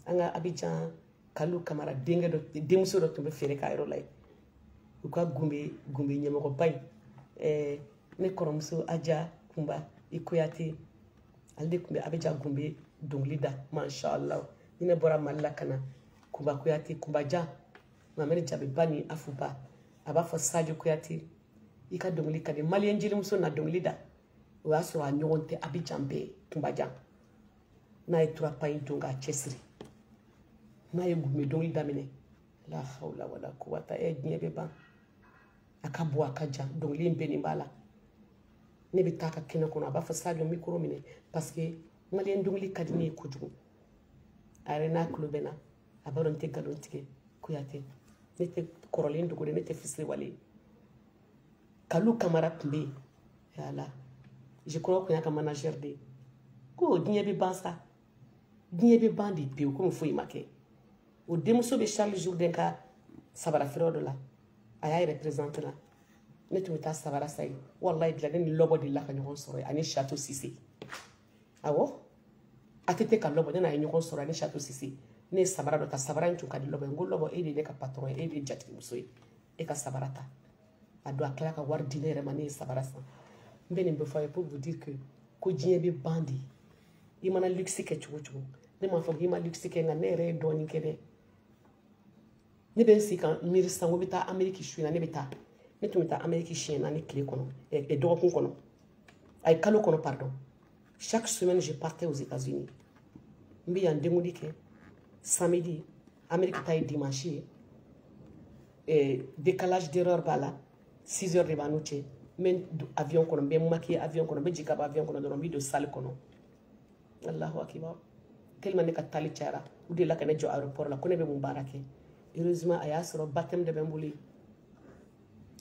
Anga Abidjan Kalu Kamara denkɛ dɔ denmuso dɔ tun bɛ feere k'a yɔrɔ la yen u ka gunbe ɲɛmɔgɔba in ne kɔrɔmuso Aja Kunba i Kuyate ale de tun bɛ Abidjan gunbe dɔnkili da mashallah ni ne bɔra Mali la ka na Kunba Kuyate Kunba Jan Mamɛdi Jabiba ni Afuba a b'a fɔ Sadio Kuyate i ka dɔnkili ka di maliyɛn jelimuso na dɔnkili da o y'a sɔrɔ a ɲɔgɔn tɛ Abidjan bɛɛ Kunba Jan n'a ye turapa in don k'a cɛsiri n'a ye gunbe dɔnkili daminɛ la hawla wala quwwata diɲɛ bɛ ban a ka bɔ a ka jan dɔnkili in bɛ nin b'a la ne bɛ taa ka kɛnɛ kɔnɔ a b'a fɔ Sadio micro minɛ parce que maliyɛn dɔnkili ka di ne ye kojugu a yɛrɛ n'a tulo bɛ na a b'a dɔn n tɛ nkalon tigɛ Kuyate ne tɛ kɔrɔlen dogo de ne tɛ fitiriwale ye Kalu Kamara tun bɛ yen yala je crois kun y'a ka manager de ye ko diɲɛ bɛ ban sa diɲɛ bɛ ban de pewu komi foyi ma kɛ o denmuso bɛ Charles Jourdain ka sabara feere dɔ la a y'a représente la ne tun bɛ taa sabara sa yen wallahi bila ne ni lɔbɔ de la ka ɲɔgɔn sɔrɔ yen ani Chateau Cissé awɔ a tɛ ka lɔbɔ ne n'a ye ɲɔgɔn sɔrɔ ani Chateau Cissé ne ye sabara dɔ ta sabara in tun ka di lɔbɔ ye n ko lɔbɔ e de ye ne ka patron ye e de ye jatigimuso ye e ka sabara ta a don a tila ka wari di ne yɛrɛ ma ne ye sabara san n bɛ nin bɛɛ fɔ a ye pour vous dire que ko diɲɛ bɛ ban de i mana luxe kɛ cogo cogo ne m'a fɔ k'i ma luxe kɛ nka ne yɛrɛ ye dɔɔnin kɛ dɛ ne bɛ n sigi ka miiri sisan ko n bɛ taa Amérique su in na ne bɛ taa ne tun bɛ taa Amérique siɲɛ naani tile kɔnɔ dɔgɔkun kɔnɔ ayi kalo kɔnɔ pardon chaque semaine je partais aux États-Unis n bɛ yan denkuli kɛ samedi Amérique ta ye dimanche ye décalage d'erreur b'a la 6 heures de b'a n'u cɛ n bɛ avion kɔnɔ n bɛ maquiller avion kɔnɔ n bɛ jigin ka bɔ avion kɔnɔ dɔrɔn n bɛ don salle kɔnɔ Allahu akibar tellement ne ka taali cayara u delila ka ne jɔ aéroport la ko ne bɛ mun baara kɛ heureusement a y'a sɔrɔ baptême de bɛ n bolo yen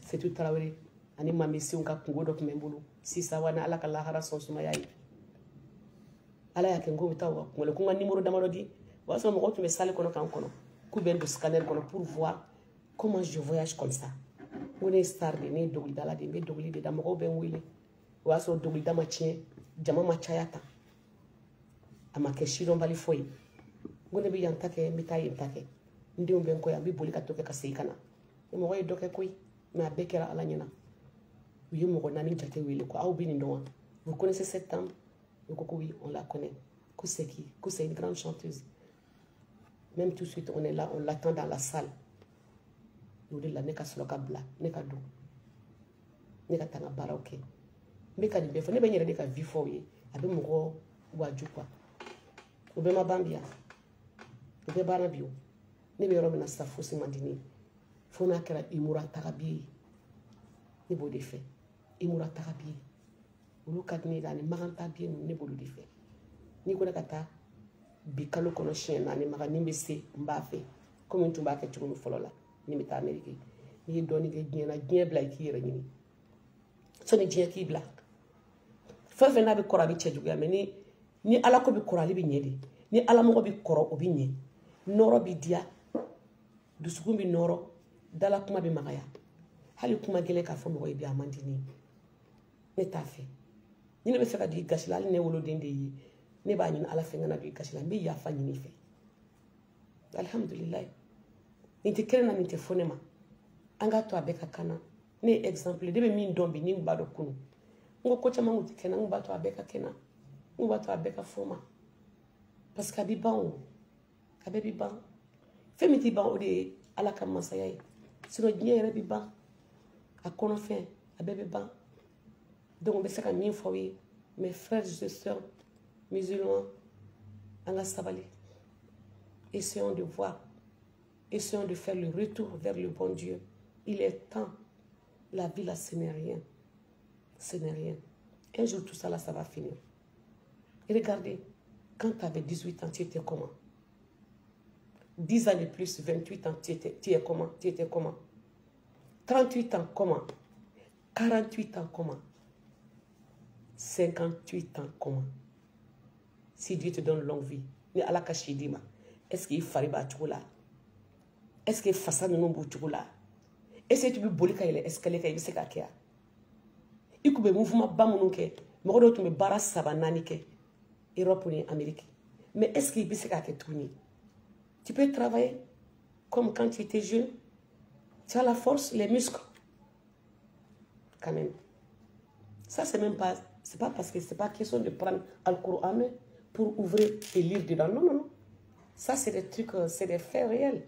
Setu Tarawele ani Mami Senw ka kungo dɔ tun bɛ n bolo sisan wa ni Ala ka lahara sɔn sumaya ye Ala y'a kɛ n ko bɛ taa u ka kungo la ko n ka numéro damadɔ di o y'a sɔrɔ mɔgɔw tun bɛ salle kɔnɔ k'an kɔnɔ k'u bɛ n don scanner kɔnɔ pour voir comment je voyage comme ça n ko ne ye star de ne ye dɔnkilidala de n bɛ dɔnkili de da mɔgɔw bɛ n wele o y'a sɔrɔ dɔnkilida ma tiɲɛ jama ma caya tan a ma kɛ sidɔnbali foyi n ko ne bɛ yan ta kɛ n bɛ taa yen ta kɛ n denw bɛ n kɔ yan n bɛ boli ka dɔ kɛ ka segin ka na mɔgɔ ye dɔ kɛ koyi mais a bɛɛ kɛra Ala ɲɛna u ye mɔgɔ 4 jate wele ko aw bɛ nin dɔn wa vous connaissez cette dame u ko oui on la connaît ko c'est qui ko c'est une grande chanteuse même tout de suite on est là on l'attend dans la salle o de la ne ka sɔrɔ ka bila ne ka don ne ka taa n ka baaraw kɛ n bɛ ka nin bɛɛ fɔ ne bɛ n yɛrɛ de ka vie fɔ aw ye a bɛ mɔgɔ waju quoi o bɛɛ ma ban bi yan o bɛɛ banna bi o ne bɛ yɔrɔ min na sisan fosi man di ne ye fo n'a kɛra Imura Tagabi ye ne b'o de fɛ Imura Tagabi ye olu ka di ne ye ani Magan Tabiye ninnu ne b'olu de fɛ n'i ko ne ka taa bi kalo kɔnɔ siɲɛ 4 Magan ni bɛ se n b'a fɛ komi n tun b'a kɛ cogo min fɔlɔ la ni bɛ taa Amérique n'i ye dɔɔnin kɛ diɲɛ na diɲɛ bila i k'i yɛrɛ ɲini sani diɲɛ k'i bila fɛn fɛn n'a bɛ kɔrɔ a bɛ cɛ juguya mais ni Ala ko bɛ kɔrɔ ale bɛ ɲɛ de ni Ala mɔgɔ bɛ kɔrɔ o bɛ ɲɛ nɔrɔ bɛ diya dusukun bɛ nɔrɔ dala kuma bɛ magaya hali kuma gɛlɛn k'a fɔ mɔgɔ ye bi a man di ne ye ne t'a fɛ ni ne bɛ fɛ ka don i gasi la hali ne woloden de ye ne b'a ɲini Ala fɛ n kana don i gasi la n bɛ yafa ɲini i fɛ alhamdulilayi nin tɛ kelen na nin tɛ fɔ ne ma an k'a to a bɛɛ ka kan na ne ye exemple de bɛ min dɔn bi ni n b'a dɔn kunun n ko caman kun tɛ kɛ n na n b'a to a bɛɛ ka kɛ n na n b'a to a bɛɛ ka fɔ n ma parce que a bɛ ban o a bɛɛ bɛ ban fɛn min tɛ ban o de ye Ala ka masaya ye sinon diɲɛ yɛrɛ bɛ ban a kɔnɔfɛn a bɛɛ bɛ ban donc n bɛ se ka min fɔ aw ye mes frères et sœurs musulmans an ka sabali essayons de voir essayons de faire le retour vers le bon Dieu il est temps la vie là ce n'est rien un jour tout ça là ça va finir et regardez quand tu avais 18 ans tu étais comment 10 ans de plus 28 ans tu étais comment 38 ans comment 48 ans comment 58 ans comment si Dieu te donne longue vie ni Ala ka si di ma est-ce qu'il fari b'a cogo la est-ce que fasa ninnu b'o cogo la est-ce que tu bɛ boli ka yɛlɛ escalier kan i bɛ se k'a kɛ wa i tun bɛ mouvement ba minnu kɛ mɔgɔ dɔw tun bɛ baara 3 4 kɛ Europe ni Amérique mais est-ce que i bɛ se k'a kɛ tuguni Tu peux travailler comme quand tu étais jeune. Tu as la force, les muscles. Quand même. Ça, c'est même pas... C'est pas parce que c'est pas question de prendre Al-Qur'an pour ouvrir et lire dedans. Non, non, non. Ça, c'est des trucs, c'est des faits réels.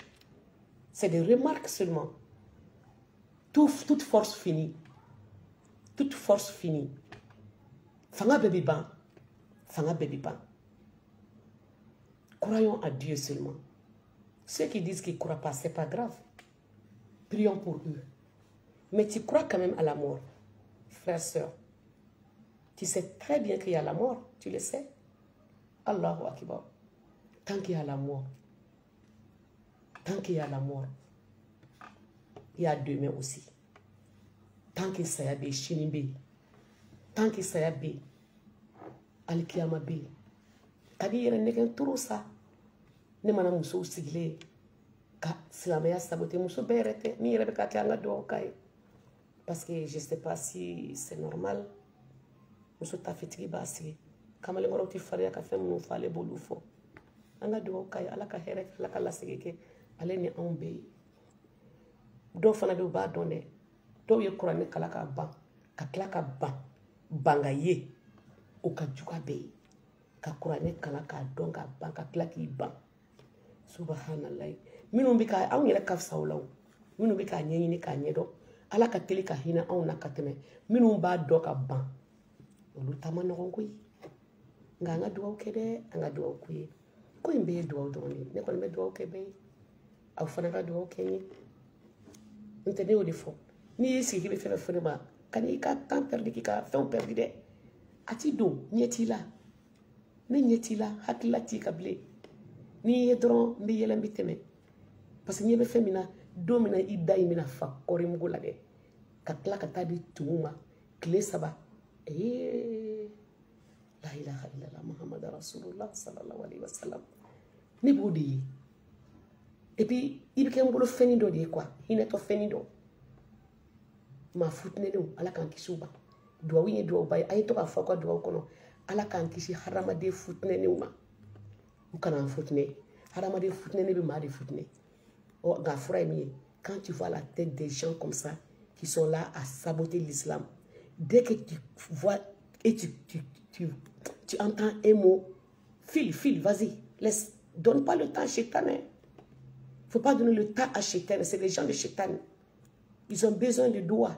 C'est des remarques seulement. Toute force finie. Toute force finie. Fanga baby ban. Fanga baby ban. Croyons à Dieu seulement. Ceux qui disent qu'ils ne croient pas, ce n'est pas grave. Prions pour eux. Mais tu crois quand même à la mort, frère, sœur. Tu sais très bien qu'il y a la mort, tu le sais. Allahu Akbar. Tant qu'il y a la mort, tant qu'il y a la mort, il y a demain aussi. Tant qu'il y a des chinibé, tant qu'il y a des alkiyamabé, kadi yere negen turu sa, ne mana muso sigile ka silamaya sabote muso berete ni yere ka kanga do kay. Parce que je sais pas si c'est normal. Muso ta fitigi basi. Kamale ngoro ti faria ka fem no fale bolu fo. Anga do kay ala ka here ala ka lasige ale ni ambe. Do fana be ba donne. Do ye Qur'an kala ka ban. Ka kala ka ban. Banga ye. O ka juga be. Ka Qur'an kala ka don ka ban ka kala ki ban. Subhanallah. Minu bi ka aw yele kaf sawlaw. Minu bi ka nyenyi ni ka nyedo. Ala ka teli ka hina aw na kateme. Minu ba do ka ban. Olu tama no ngui. Nga nga duwa kede, nga duwa kuye. Ko imbe duwa doni. Ne ko imbe duwa kebe. Aw fana ka duwa kenyi. Ntene o defo. Ni si ki be fere fere ma. Kani ka temps perdu ki ka fait perdu de. Ati do nyeti la. Ne nyeti la hakila ti ka ble. Ni ye dron mbi yele mbi teme. Parce que nyebe femina do mina ida imina fa kori mugula de. Ka kla ka tabi tuuma. Kle saba. La ilaha illallah Muhammad Rasulullah sallallahu alayhi wa sallam. Ni bodi. Et puis, il y a un boulot fenido de quoi. Il n'est pas fenido. Ma foutne no ala kan kisuba. Doa winye doa bay ay to ka fa ko doa kono. Ala kan kisi harama de foutne ne uma. Ukana foutne. Harama de foutne ne be ma de foutne. Oh gafra mi. Quand tu vois la tête des gens comme ça qui sont là à saboter l'islam. Dès que tu vois et tu entends un mot, file, vas-y, laisse. Donne pas le temps à Shaitan. Il ne faut pas donner le temps à Shaitan. C'est les gens de Shaitan. Ils ont besoin de doigts.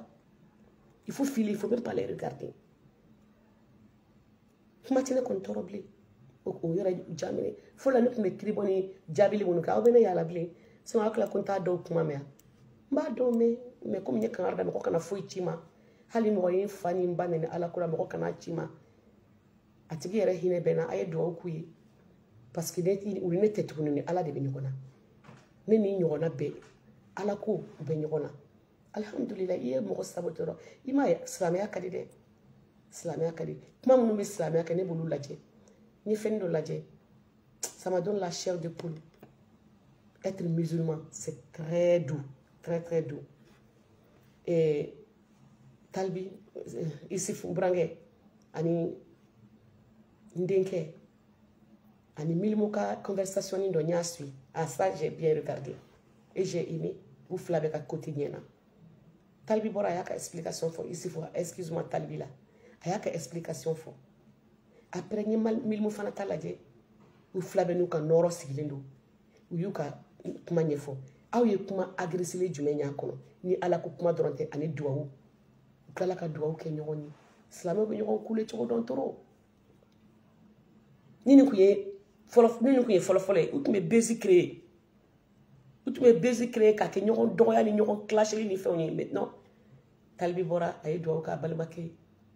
Il faut filer, il ne faut même pas les regarder. Maintenant, qu'on t'oroble. Il faut la nous mettre tribuni, diabili, on a ouvert la blé. C'est moi qui la compte à dos pour ma mère. Mais comme il y a un arbre, on a fouillé chima. Hali moyen fani mbane ala kula moko kana chima atigi yere hine bena aye do okuyi parce que neti urine tetunu ni ala de be nyona ne ni nyona be ala ko be nyona alhamdulillah iye moko sabotoro ima islamia kadide islamia kadide kuma munu be islamia kane bulu laje ni fendo laje ça m'a donné la chair de poule. Être musulman c'est très doux, très très doux. Et Talbi, ici Fubrangue, ani Ndenke, ani Milmoka conversation in donya suit. À ça, j'ai bien regardé. Et j'ai aimé. Vous flavez à quotidien. Talbi Bora, il y a explication pour ici. Excuse-moi, Talbi là. Il y a explication pour. Après, il y a Milmofana Taladje. Vous flavez nous quand Noro Sigilendo. Ou Yuka, comment il faut. Ah oui, comment agresser les Jumenia kono. Ni ala kuma dronte ani douaou. Kala ka duwa ke nyoni islam be nyon kule ci don toro ni kuye folo utme basic créer ka ke nyon doya ni nyon clash ni fe oni maintenant Talbi Bora ay duwa ka balmake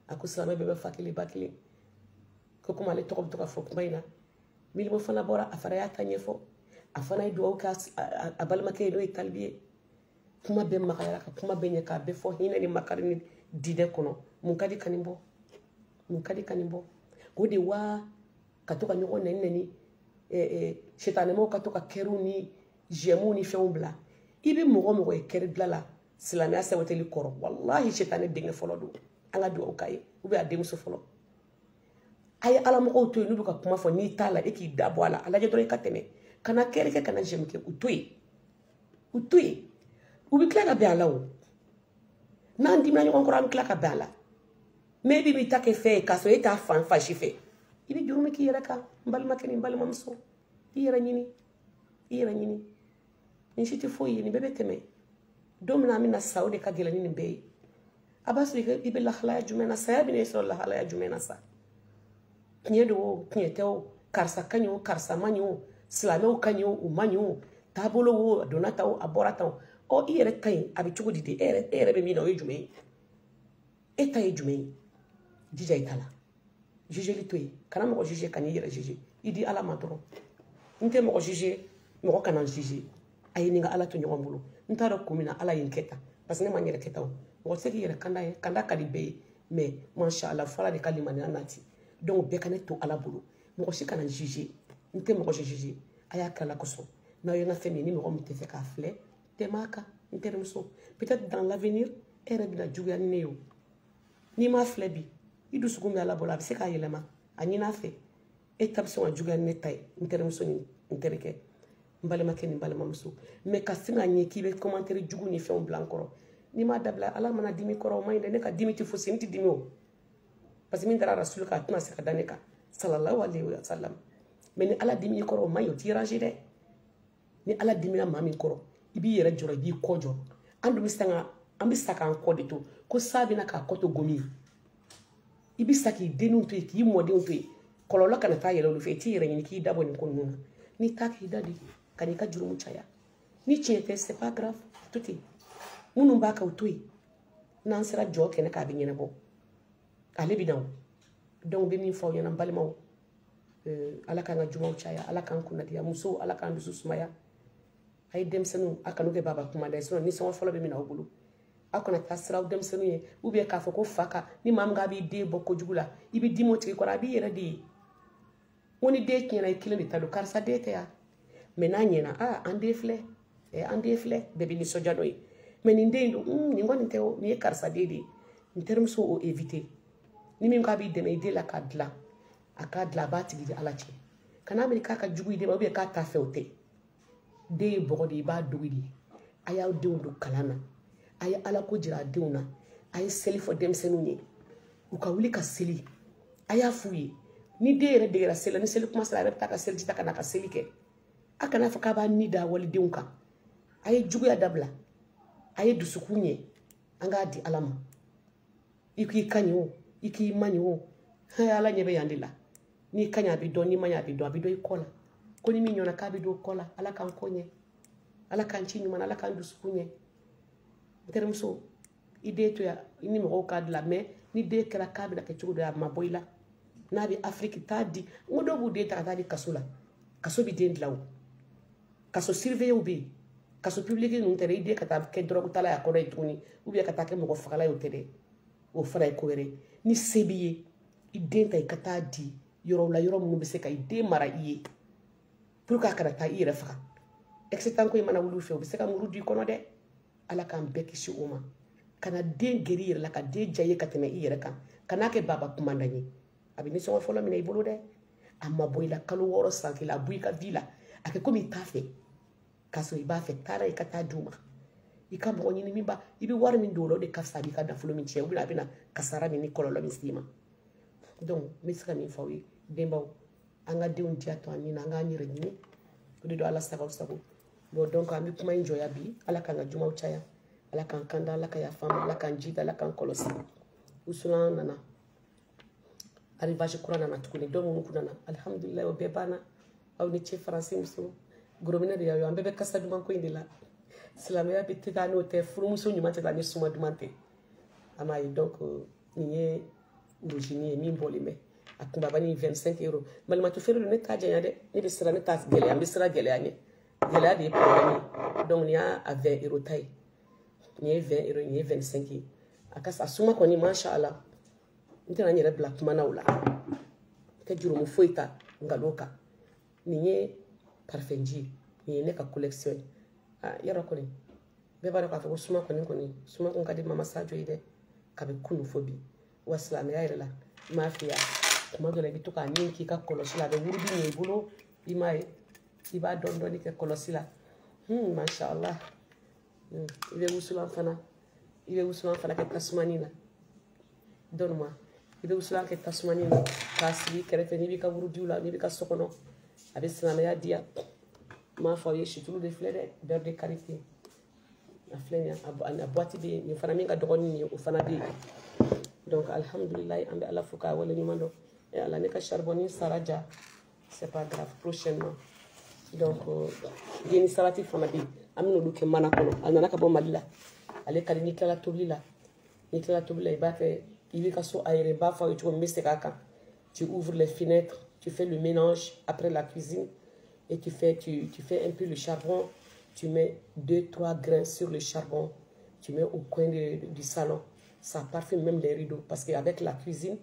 ako islam be fakili bakili ko kuma le to ka fo bayna mil mo fana Bora afara ya tanye fo afana ay duwa ka abalmake do Talbi kuma be makaya ka kuma be nyaka be fo hina ni makarini dide kono munkadi kanimbo odi wa katoka nyoko neni shetane mo katoka keruni jemuni fembla ibi mogo e kerbla la islamia se woteli koro wallahi shetane dinge folo do anga do okay ubi ademu so folo ay ala mo to nudu ka kuma fo ni tala e ki dabo ala je dore kateme kana kɛrɛ kɛ kana jɛmu kɛ u to yen u bɛ tila ka bɛn a la o n'an dimina ɲɔgɔn kɔrɔ an bɛ tila ka bɛn a la mais bi ta kɛ fɛn ye k'a sɔrɔ e t'a fan fasi fɛ i bɛ juru min k'i yɛrɛ kan n balimakɛ ni n balimamuso i yɛrɛ ɲini nin si tɛ foyi ye nin bɛɛ bɛ tɛmɛ don min na an bɛna sa o de ka gɛlɛn ni nin bɛɛ ye a b'a sɔrɔ i bɛ lahalaya jumɛn na saya bɛ ne sɔrɔ lahalaya jumɛn na sa tiɲɛ don o tiɲɛ tɛ o karisa ka ɲi o karisa ma ɲi o silamɛw ka ɲi o u ma ɲi o taabolo o a donna tan o a bɔra tan o i yɛrɛ ta ɲi a bɛ cogo di de e yɛrɛ bɛ min na o ye jumɛn ye e ta ye jumɛn ye jija i ta la jugeli to yen kana mɔgɔ juge ka n'i yɛrɛ juge i di ala ma dɔrɔn n tɛ mɔgɔ juge mɔgɔ kana n juge a ye nin ka ala to ɲɔgɔn bolo n t'a dɔn kun min na ala ye n kɛ tan parce que ne ma n yɛrɛ kɛ tan o mɔgɔ tɛ se k'i yɛrɛ kanda ye kanda ka di bɛɛ ye mais masha Allah fo ala de ka limaniya nati donc bɛɛ ka ne to ala bolo mɔgɔ si kana n juge n tɛ mɔgɔ si juge a y'a kɛ ala kosɔn n'aw ye n ka fɛn min ye ni mɔgɔ min tɛ fɛ k'a filɛ tɛmɛ a kan n terimuso peut-être dans l'avenir e yɛrɛ bɛna juguya ni ne ye o n'i m'a filɛ bi i dusukun bɛ ala bolo a bɛ se k'a yɛlɛma a ɲin'a fɛ e ta bɛ sɔn ka juguya ni ne ta ye n terimuso ni n terikɛ n balimakɛ ni n balimamuso mais ka sin ka ɲɛ k'i bɛ commentaire jugu ni fɛnw bila n kɔrɔ n'i m'a dabila ala mana dimi kɔrɔ o ma ɲi dɛ ne ka dimi tɛ fosi n tɛ dimi o parce que min taara rasulu kan a tɛna se ka da ne kan sallallahu alaihi wa sallam mais ni ala dimi kɔrɔ o ma ɲi o t'i ranger dɛ ni ala dimina maa min kɔrɔ i b'i yɛrɛ jɔrɔ i b'i kɔ jɔ an dun bɛ sa k'an kɔ de to ko sa bɛna k'a kɔ to gomi ye i bɛ sa k'i denw to yen k'i mɔdenw to yen kɔlɔlɔ kana taa yɛlɛ olu fɛ i t'i yɛrɛ ɲini k'i dabɔ nin ko ninnu na n'i ta k'i da de ka n'i ka jurumu caya ni tiɲɛ tɛ c'est pas grave to ten minnu b'a kɛ u to yen n'an sera jɔ kɛnɛ k'a bɛ ɲɛnabɔ ale bɛ na o donc bɛ min fɔ aw ɲɛna n balimaw ala k'an ka jumaw caya ala k'an kunnadiya musow ala k'an dusu sumaya a ye denmisɛnninw a kan'u kɛ baba kumada ye sinon ni sɔngɔ fɔlɔ bɛ min aw bolo aw kana taa siraw denmisɛnninw ye ou bien k'a fɔ ko fa ka ni maa min k'a b'i den bɔ kojugu la i bɛ dimi o tigi kɔrɔ a b'i yɛrɛ de ye ko ni den tiɲɛna i kelen de ta don karisa den tɛ yan mais n'a ɲɛna an den filɛ bɛɛ bɛ nisɔndiya n'o ye mais nin den don nin kɔni tɛ o nin ye karisa den de ye n terimuso o éviter ni min k'a b'i dɛmɛ i den la k'a dilan a k'a dilan a b'a tigi di ala cɛ kana minɛ k'a ka jugu i den ma ou bien k'a ta fɛ o tɛ den ye bɔgɔ de i b'a dogi de a y'aw denw don kalan na a ye ala ko jira a denw na a ye seli fɔ denmisɛnninw ye u ka wuli ka seli a y'a f'u ye ni den yɛrɛ degera seli la ni seli kuma sera a yɛrɛ bɛ taa ka seliji ta ka na ka seli kɛ a kana fɔ k'a b'a ni da walidenw kan a ye juguya dabila a ye dusukun ɲɛ an k'a di ala ma i k'i ka ɲi o i k'i ma ɲi o ala ɲɛ bɛ yan de la n'i ka ɲi a bɛ dɔn n'i ma ɲi a bɛ dɔn i kɔ la ko ni min ɲɔna k'a bɛ don kɔ la ala k'an kɔ ɲɛ ala k'an ci ɲuman ala k'an dusukun ɲɛ n terimuso i den to yan i ni mɔgɔw k'a dilan mais ni den kɛra k'a bɛna kɛ cogo dɔ a ma bɔ i la n'a bɛ afiriki taa di n ko dɔw b'u den ta ka taa di kaso la kaso bɛ den dilan o kaso surveillew bɛ yen kaso public ninnu tɛ dɛ i den ka taa kɛ dɔrɔgu tala ye a kɔrɔ ye tuguni ou bien ka taa kɛ mɔgɔ fagala ye o tɛ dɛ o fana ye ko wɛrɛ ye ni se b'i ye i den ta i ka taa di yɔrɔw la yɔrɔ minnu bɛ se ka i den mara i ye pour que a kana taa i yɛrɛ faga accident ko in mana wuli u fɛ u bɛ se ka muru di i kɔnɔ dɛ ala k'an bɛɛ kisi o ma kana den geri i yɛrɛ la ka den diya i ye ka tɛmɛ i yɛrɛ kan kan'a kɛ baba kumanda ye a bɛ nisɔngɔ fɔlɔ minɛ i bolo dɛ a ma bɔ i la kalo 6 san kelen a bɔ i ka vie la a kɛ komi i t'a fɛ k'a sɔrɔ i b'a fɛ taara i ka taa di u ma i ka mɔgɔ ɲini min ba i bɛ wari min don o la o de ka fisa a b'i ka nafolo min tiɲɛ ou bien a bɛna kasara min ni kɔlɔlɔ min s'i ma donc n bɛ se ka min fɔ aw ye denbaw an ka denw diya to an ni na an k'an yɛrɛ ɲini o de don ala sago sago bon donc an bɛ kuma in jɔya bi ala k'an ka jumaw caya ala k'an kanda ala ka yafa ma ala k'an jida ala k'an kɔlɔsi usulan nana arrivage kura nana tuguni dɔ minnu kun nana alhamdulilayi o bɛɛ banna aw ni cɛ faransi muso goromina de y'aw an bɛɛ bɛ kasa duman ko in de la silamɛya bɛ tɛ taa n'o tɛ furumuso ɲuman tɛ taa ni suma duman tɛ a m'a ye donc nin ye logini ye min bɔlen bɛ a kunbaba ni 25 euros malimatu feere don ne t'a janya dɛ ne bɛ siran ne t'a gɛlɛya n bɛ siran gɛlɛya ɲɛ gɛlɛya de ye problème ye donc nin y'a 20 euros ta ye nin ye 20 euros nin ye 25 ye a ka a suma kɔni masha Allah n tɛna n yɛrɛ bila kuma na o la n tɛ jurumu foyi ta nkalon kan nin ye parfum ji ye nin ye ne ka collection ye yɔrɔ kɔni bɛɛ b'a dɔn k'a fɔ ko suma kɔni suma kun ka di mama Sadio ye dɛ kabi kunu fo bi wa silamɛya yɛrɛ la n m'a f'i ya kuma dɔ la i bɛ to k'a min k'i ka kɔlɔsi la a bɛ wurubi ɲɛ i bolo i m'a ye Il va donner que colossal là. Mashallah. Il est où sur l'enfant? Il est où sur l'enfant que tasmanina? Donne-moi. Il est où sur l'enfant que tasmanina? Kasi, kerefeni bika burudula, ni bika sokono. Avec sinamaya dia. Ma foyer, je suis toujours des fleurs beurre de qualité. La fleur, la boîte de, ni fana minga dogoni ni ufana de. Donc, alhamdulillah, ambe ala fuka wala ni mando. Et ala neka charboni saraja. C'est pas grave, prochainement. Donc, il y a salati fana bi. Amino duke mana kono. Alna naka bon malila. Ale kali ni kala tobli la. Ni kala tobli la, il va faire, il va kaso aéré, ba fa tu mets ses kaka. Tu ouvres les fenêtres, tu fais le mélange après la cuisine et tu fais un peu le charbon. Tu mets 2-3 grains sur le charbon. Tu mets au coin du salon. Ça parfume même les rideaux parce qu'avec la cuisine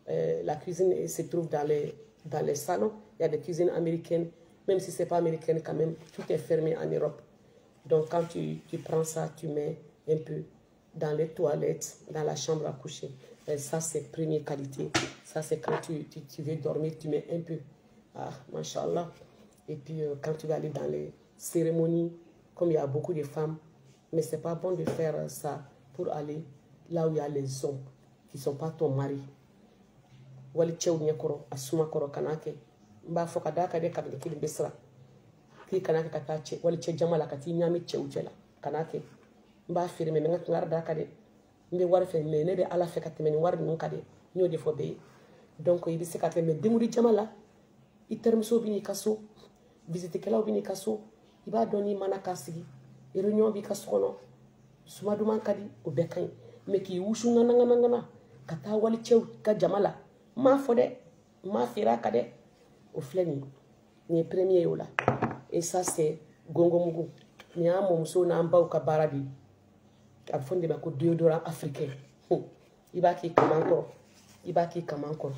se trouve dans les salons. Il y a des cuisines américaines. Même si ce n'est pas américaine quand même, tout est fermé en Europe. Donc quand tu prends ça, tu mets un peu dans les toilettes, dans la chambre à coucher. Et ça, c'est première qualité. Ça, c'est quand tu veux dormir, tu mets un peu. Ah, mashallah. Et puis, quand tu vas aller dans les cérémonies, comme il y a beaucoup de femmes, mais ce n'est pas bon de faire ça pour aller là où il y a les hommes qui ne sont pas ton mari. Wali tcheou nyekoro, asuma koro kanake. Mba foka daka de kabili kili besra. Ki kanake katache, wali tche jamala kati nyami tcheou tchela. Kanake. Mba firme menga ngara daka de. Mbe wari fe me nebe ala fe katemeni wari nunkade. Nyo de fobe. Donc il se kate me demuri jamala. Itermso bini kaso. Visite kela bini kaso. Iba doni mana kasigi. Réunion bi kaso kono. Suma duman kadi o bekay. Me ki wushu ngana. Kata wali tcheou ka jamala. Ma fode. Ma fira kade. Au fleni. Ni premier yo là. Et ça c'est gongomugu. Ni a momso na amba ka baradi. A fonde ba ko déodorant africain. Iba ki kamanko. Iba ki kamanko.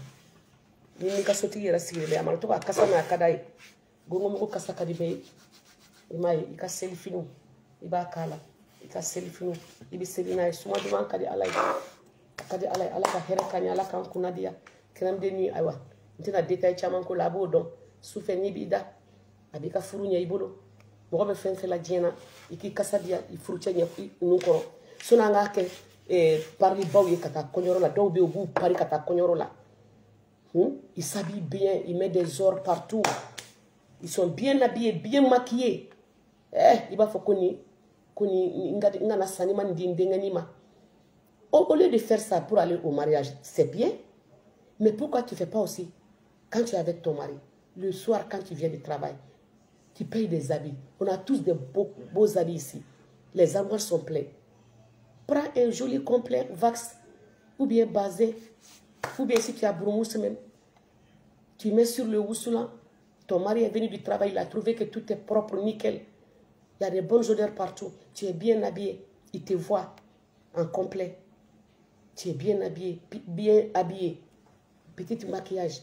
Ni ka soti yera sigile amal to ka kasa na kadai. Gongomugu kasa kadi be. Imai ika selfinu. Iba kala. Ika selfinu. Ibi selina suma duman kadi alay. Kadi alay ala ka here kanya ala kan kunadia. Crème de nuit aywa. Ntina détail chaman ko labo don souffle ni bida abika furunya ibolo mo be fen fe la diena iki kasadia i furucha nya nu ko sona nga ke parli bawi kata konyoro la do be ogu pari kata konyoro la il s'habille bien, il met des ors partout, ils sont bien habillés, bien maquillés. Il va faut koni ngana sanima ndindenganima. Au lieu de faire ça pour aller au mariage, c'est bien, mais pourquoi tu fais pas aussi quand tu es avec ton mari, le soir quand tu viens du travail, tu payes des habits. On a tous des beaux habits ici. Les armoires sont pleines. Prends un joli complet, vax, ou bien basé, ou bien si tu as broumousse même, tu mets sur le houssoula. Ton mari est venu du travail, il a trouvé que tout est propre, nickel. Il y a des bonnes odeurs partout. Tu es bien habillé. Il te voit en complet. Tu es bien habillé, Petit maquillage.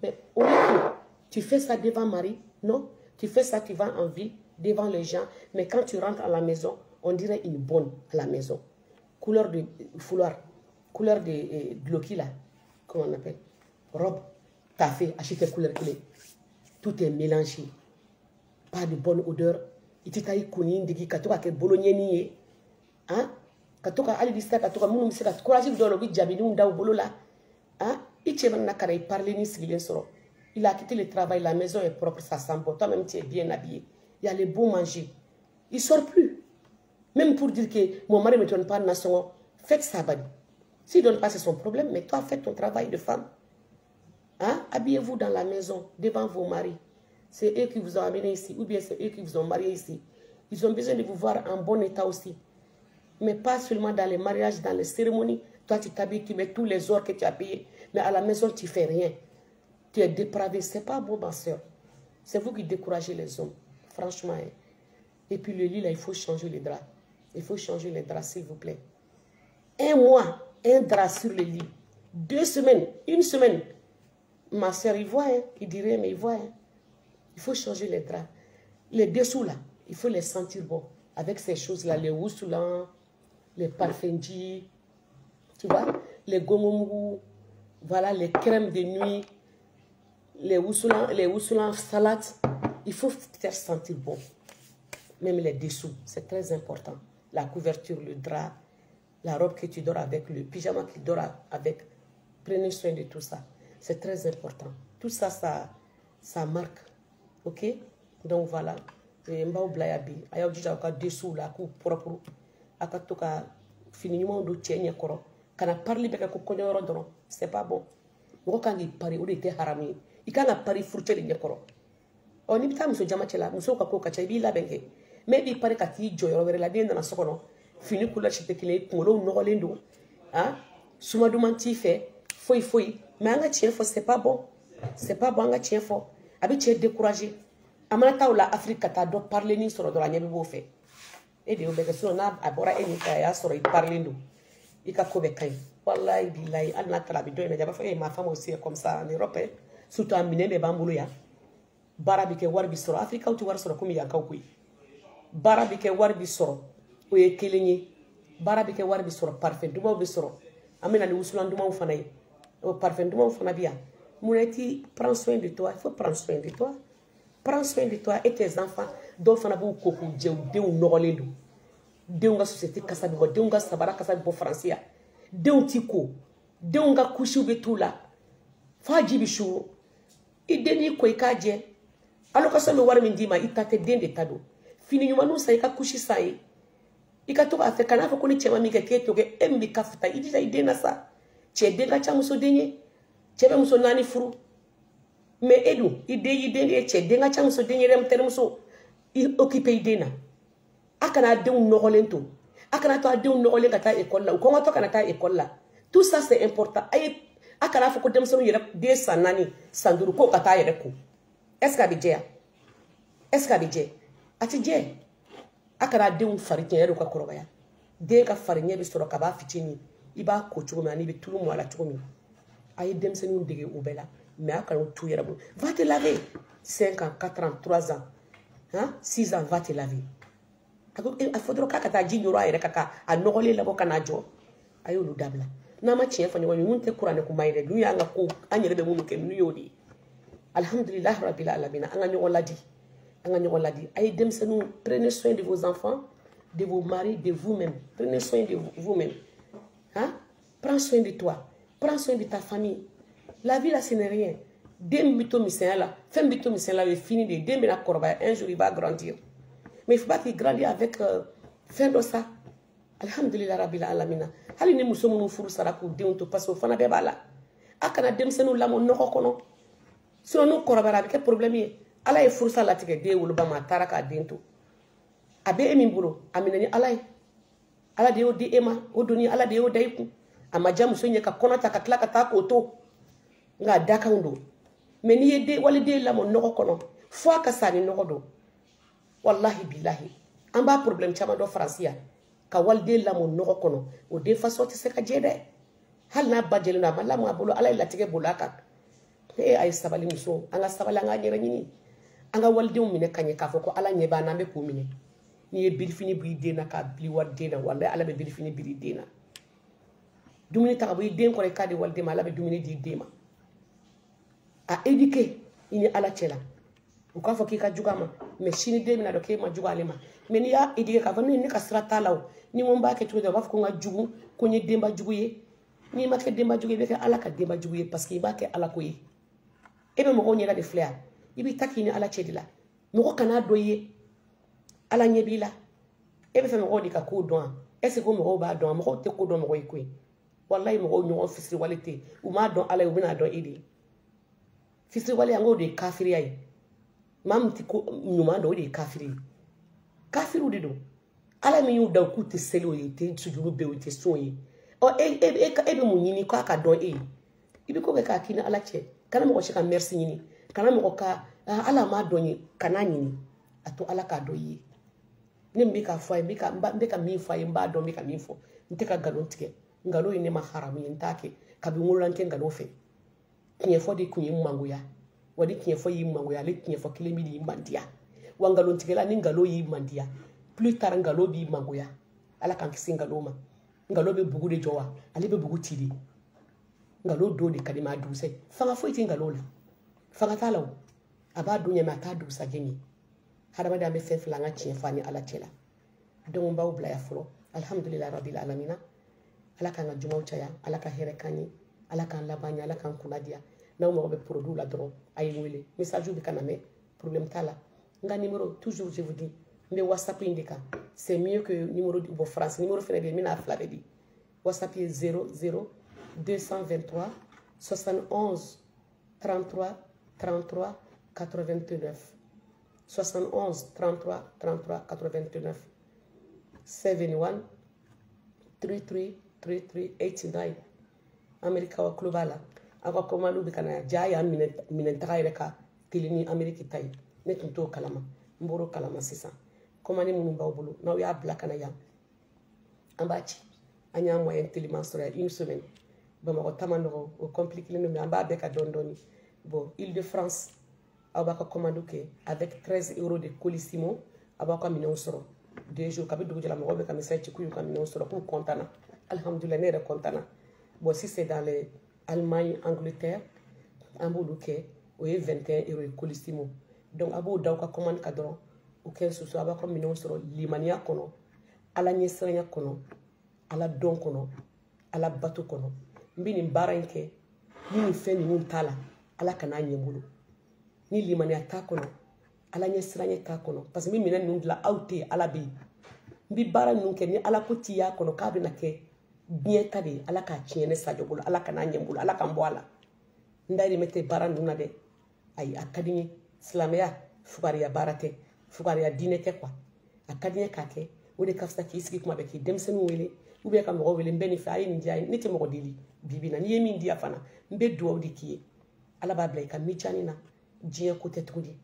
Mais au lieu que tu fais ça devant Marie, non, tu fais ça, tu vas en ville, devant les gens, mais quand tu rentres à la maison, on dirait une bonne à la maison. Couleur de foulard, couleur de glocky là, comment on appelle, robe, t'as fait, acheter couleur clé. Tout est mélangé. Pas de bonne odeur. Il t'a dit qu'on dit que bologna hein? Katoka ali dista katoka munu misika courage do lo bi jabini unda bolo là hein? Il a quitté le travail, la maison est propre, ça sent bon. Toi-même, tu es bien habillé. Il y a les beaux manger. Il ne sort plus. Même pour dire que mon mari ne me donne pas de nation, faites ça, Badi. S'il ne donne pas, c'est son problème, mais toi, faites ton travail de femme. Hein? Habillez-vous dans la maison, devant vos maris. C'est eux qui vous ont amené ici, ou bien c'est eux qui vous ont marié ici. Ils ont besoin de vous voir en bon état aussi. Mais pas seulement dans les mariages, dans les cérémonies. Toi, tu t'habilles, tu mets tous les ors que tu as payés. Mais à la maison, tu ne fais rien. Tu es dépravé. Ce n'est pas bon, ma soeur. C'est vous qui découragez les hommes. Franchement. Hein. Et puis le lit, là, il faut changer les draps. Il faut changer les draps, s'il vous plaît. 1 mois, un drap sur le lit. 2 semaines, 1 semaine. Ma soeur, il voit. Hein. Il dirait, mais il voit. Hein. Il faut changer les draps. Les dessous, là, il faut les sentir bon. Avec ces choses-là, les houssoulans, les parfumdis, tu vois, les gomomou, voilà, les crèmes de nuit, les houssoulans salades. Il faut faire sentir bon. Même les dessous, c'est très important. La couverture, le drap, la robe que tu dors avec, le pyjama que tu dors avec. Prenez soin de tout ça. C'est très important. Tout ça, ça marque. Ok? Donc voilà. Mbao blayabi. Ayaw jija ka dessous là, ku propre. Aka toka fini nyuma do tchenya koro. Kana parli beka ko konyoro doron. C'est pas bon. Ngo kangi pari ode te harami. Ikanga pari furche de nyakoro. Oni bita muso jama chela, muso ka ko ka chabi la benke. Maybe pare ka ti joyo were la den na sokono. Fini kula chite kile ngolo nogolendo. Hein? Suma du manti fait. Foi. Mais anga tien fo c'est pas bon. C'est pas bon anga tien fo. Abi tien découragé. Amana ta la Afrique ta do parler ni soro do la nyabi bo fe. E de obega so na abora eni ka ya soro I parler ndo. Ika ko be kay. Wallahi billahi Allah tala bi do na jaba fa ma femme aussi comme ça en Europe. Surtout en mine be bambulu ya. Barabi ke warbi soro Afrique ou tu war soro comme ya ka kuyi. Barabi ke warbi soro. O ye kelenyi. Barabi ke warbi soro parfait duma be soro. Amena ni usulan duma fana yi. O parfait duma fana biya. Mouneti prends soin de toi, il faut prendre soin de toi. Prends soin de toi et tes enfants. Donc, il faut que tu aies société kasabi ko denga sabara kasabi bo francia den tiko denga kushu betula faji bishu ideni ko ikaje alokaso me war min dima itate dende tado fini nyuma no sai ka kushi sai ikato ka fekana fa ko ni chema mi ke keto ke embi kafuta idita idena sa che denga cha muso denye chebe muso nani furu me edu ide che denga cha muso denye rem termuso occupé idena akana denw nogolento akana to denw nogolen ka ta école la ko ngato kana ta école la tout ça c'est important ay akana fa ko dem sonu yere de sanani sanduru ko ka ta yere ko est-ce que bidje ati je akana denw fari yere ko korobaya de ka fari nyabi soro ka ba fitini iba ko chugo mani bi tulu mo ala chugo mi ay dem senu dege ubela mais akana tout yere bo va te laver 5 ans 4 ans 3 ans hein 6 ans va te laver il faudra kaka jinyoro ayere kaka anogole labo kana jo ayo lu dabla na ma chien fa nyoni munte kurane ku mayre du ya nga ko anyere be munu ken nuyodi alhamdulillah rabbil alamin anga nyoko ladi ay dem senu prenez soin de vos enfants de vos maris de vous-même prenez soin de vous-même hein prends soin de toi prends soin de ta famille la vie là ce n'est rien dem bito misela fem bito misela le fini de dem na korba un jour il va grandir. Mais il ne faut pas qu'il grandisse avec fin de ça. Alhamdulillah rabbil alamina. Hali ni muso munu furu sara ku denw to parce que fana be bala. Akana demsenu lamo noko kono. Sinon no korabara be ke problème ye. Ala ye furu sala tige de wulu ba ma taraka dento. Abe emi buro aminani ala ye. Ala de o di ema o doni ala de o daiku. Amaja muso nye ka kono ta ka tla ka ta ko to. Nga daka ndo. Mais ni ye de wali de lamo noko kono. Fo ka sani noko do. Wallahi billahi amba problème chama do francia ka walde la mo noko kono o de façon te se ka jede hal na badjel na mala mo abolo ala latike bolaka ay sabali muso anga sabala nga nyere nyini anga walde mo mine kanye ka foko ala nyeba na me ko mine ni e bil fini bu de na ka bli wadde na wala ala be bil fini bi de na dumini ta bu de ko re ka de walde ma ala be dumini di de ma a éduquer ini ala chela uka fo ki ka jugama mais chini de mina do ke ma juga alema mais ni ya éduquer ka vani ni ka strata law ni mo mba ke tude ba fo nga jugu ko ni demba jugu ye ni ma ke demba jugu be ke ala ka demba jugu ye parce que ba ke ala ko ye e be mo ko nyela de fleur ibi takini ala chedila mo ko kana do ye ala nyebila e be fe mo ko di ka ko don est ce que mo ba don mo ko te ko don mo ko ikwe wallahi mo ko nyo fisri walite u ma don ala u bina don idi fisri wali ngo de kafiri ay mam ti ko nyuma do de kafiru de do ala mi yu da ku te selo ye te sujuru be o te so ye o e be mu nyini ko aka don ibi ko ka kina ala che kana mo ko shika merci nyini kana mo ko ka ala ma do nyi kana nyini ato ala ka do yi ne mbi ka fo mbi ka mi fo mba do mbi ka mi fo nte ka galon tike ngalo yi ne ma haramu yin take ka bi ngulante ngalo fe kinye fo de kunye manguya wadi kinye fo yi manguya le kinye fo kilemi di mandia wangalo ntigela ni ngalo yi mandia plus tard ngalo bi manguya ala kan kisi ngalo ma ngalo be bugu de jowa ale be bugu tidi ngalo do de kadima duse fanga fo iti ngalo la fanga tala a b'a dun ɲɛmɛ a t'a dugusajɛ ɲɛ hadamaden an bɛ fɛn fila an ka tiɲɛ fɔ ni ala cɛla donc n b'aw bila ya fɔlɔ alhamdulilahi rabbil alamina ala k'an ka jumaw caya ala ka hɛrɛ k'an ye ala k'an laban ɲɛ ala k'an kunna diya n'aw mago bɛ produit la dɔrɔn a ye n wele message bɛ ka na mɛ problème t'a la n ka numéro toujours je vous dis n bɛ whatsapp in de kan c'est mieux que numéro bɔ France numéro fɛnɛ bɛ yen n bɛna fila de di whatsapp ye 00 223 71 33 33 89 71 33 33 89 71 33 33 89 Amerika wa kulo b'a la aw ka commande bɛ ka na ja y'a minɛntaga yɛrɛ ka teli ni Ameriki ta ye ne tun t'o kalama n bɔr'o kalama sisan commande minnu b'aw bolo n'aw y'a bila ka na yan an b'a ci an y'a moyen teliman sɔrɔ yan une semaine Bamakɔ ta man nɔgɔ o compliqué don mais an b'a bɛɛ ka dɔɔni dɔɔni bon Île-de-France aw b'a ka commande kɛ avec 13 € de colissimo aw b'a ka minɛnw sɔrɔ 2 jours kabi dugujɛla mɔgɔw bɛ ka message ci k'u y'u ka minɛnw sɔrɔ k'u content na alhamdulilahi ne yɛrɛ content na bon si c'est dans les Allemagne Angleterre an b'olu kɛ o ye 21 € de colissimo donc a b'o da aw ka commande ka dɔrɔn o 15 jours a b'a ka minɛnw sɔrɔ limaniya kɔnɔ ala ɲɛsiranya kɔnɔ ala dɔn kɔnɔ ala bato kɔnɔ n bɛ nin baara in kɛ ni nin fɛn ninnu t'a la ala kan'a ɲɛ n bolo ni limaniya t'a kɔnɔ ala ɲɛsiranya t'a kɔnɔ parce que n bɛ minɛn ninnu dilan aw tɛ yen ala bɛ yen n bɛ baara ninnu kɛ ni ala ko t'i y'a kɔnɔ k'a bɛna kɛ diɲɛ ta de ye ala k'a tiɲɛ ne sajɔ bolo ala kan'a ɲɛ n bolo ala k'an bɔ a la n dayirimɛ tɛ baara ninnu na dɛ ayi a ka di n ye silamɛya fugariya baara tɛ fugariya diinɛ tɛ quoi a ka di n ye k'a kɛ o de ka fisa k'i sigi kuma bɛɛ k'i denmisɛnninw wele ou bien ka mɔgɔ wele n bɛ nin fɛ a ye nin diya ne tɛ mɔgɔ deli bibi na n'i ye min diya fana n bɛ dugawu de k'i ye ala b'a bila i ka micani na diɲɛ ko tɛ tuguni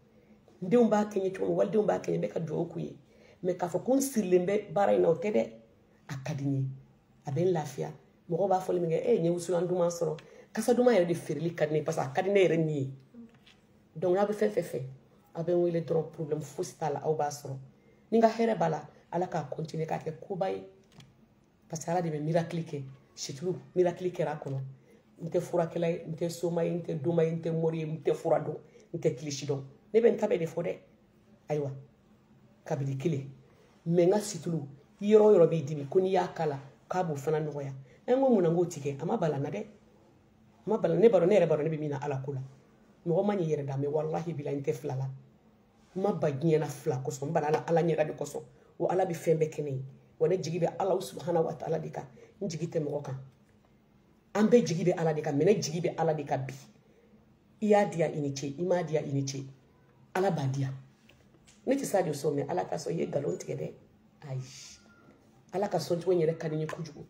n denw b'a kɛ n ye cogo min walidenw b'a kɛ n ye n bɛ ka dugawu k'u ye mais k'a fɔ ko n sirilen bɛ baara in na o tɛ dɛ a ka di n ye a bɛ n lafiya mɔgɔw b'a fɔli min kɛ n ye wusulan duman sɔrɔ kasa duman yɛrɛ de feereli ka di ne ye parce que a ka di ne yɛrɛ ni ye donc n'a bɛ fɛn fɛn fɛ a bɛ n wele dɔrɔn problème fosi t'a la aw b'a sɔrɔ ni n ka hɛrɛ b'a la ala k'a continuer k'a kɛ koba ye parce que ala de bɛ miracle kɛ situlu miracle kɛra a kɔnɔ n tɛ furakɛla ye n tɛ soma ye n tɛ doma ye n tɛ mori ye n tɛ fura dɔn n tɛ kilisi dɔn ne bɛ n ta bɛɛ de fɔ dɛ ayiwa kabini kelen mais n ka situlu yɔrɔ o yɔrɔ b'i dimi ko n'i y'a kala k'a b'o fana nɔgɔya n ko mun na n k'o ti kɛ a ma bala n na dɛ a ma bala ne b'a dɔn ne yɛrɛ b'a dɔn ne bɛ min na ala ko la mɔgɔ ma ɲi yɛrɛ da mais walahi bila n tɛ fila la n ma ba diɲɛ na fila kosɔn n bana ala ɲɛda de kosɔn wa ala bɛ fɛn bɛɛ kɛ ne ye wa ne jigi bɛ ala subhanahu wa ta'ala de kan n jigi tɛ mɔgɔ kan an bɛɛ jigi bɛ ala de kan mais ne jigi bɛ ala de kan bi i y'a diya i ni ce i m'a diya i ni ce ala b'a diya ne tɛ se a de sɔn mais ala t'a sɔn i ye nkalon tigɛ dɛ ayi ala ka sɔn cogo in yɛrɛ ka di n ye kojugu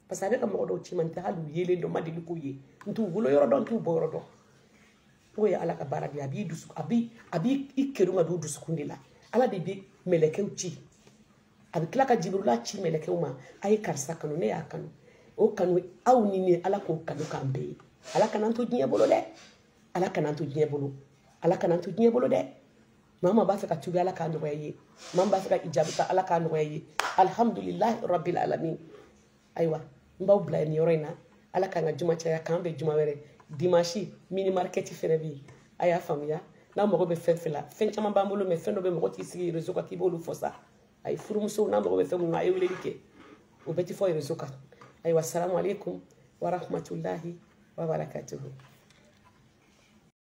parce que a bɛ ka mɔgɔ dɔw ci ma n tɛ hali u yelen dɔn ma deli k'u ye n t'u wolo yɔrɔ dɔn n t'u bɔ yɔrɔ dɔn o ye ala ka baara de ye a b'i kɛru ka don dusukun de la ala de bɛ mɛlɛkɛw ci a bɛ tila ka jibirila ci mɛlɛkɛw ma a ye karisa kanu ne y'a kanu o kanu aw ni ne ala k'o kanu k'an bɛɛ ye ala kana to diɲɛ bolo dɛ ala kana to diɲɛ bolo ala kana to diɲɛ bolo dɛ maa min b'a fɛ ka tubi ala k'a nɔgɔya ye maa min b'a fɛ ka ijabu ta ala k'a nɔgɔya ye alhamdulilahi rabbil alamin ayiwa n b'aw bila nin yɔrɔ in na ala k'an ka juma caya k'an bɛn juma wɛrɛ dimanche mini market fɛnɛ bɛ yen a y'a faamuya n'a mago bɛ fɛn fɛn la fɛn caman b'an bolo mais fɛn dɔ bɛ mɔgɔ t'i sigi réseau kan k'i b'olu fɔ sa ayi furumusow n'a mago bɛ fɛn minnu na a ye weleli kɛ o bɛɛ ti fɔ réseau kan ayiwa salamu aleykum wa rahmatulahi wa barakatuhu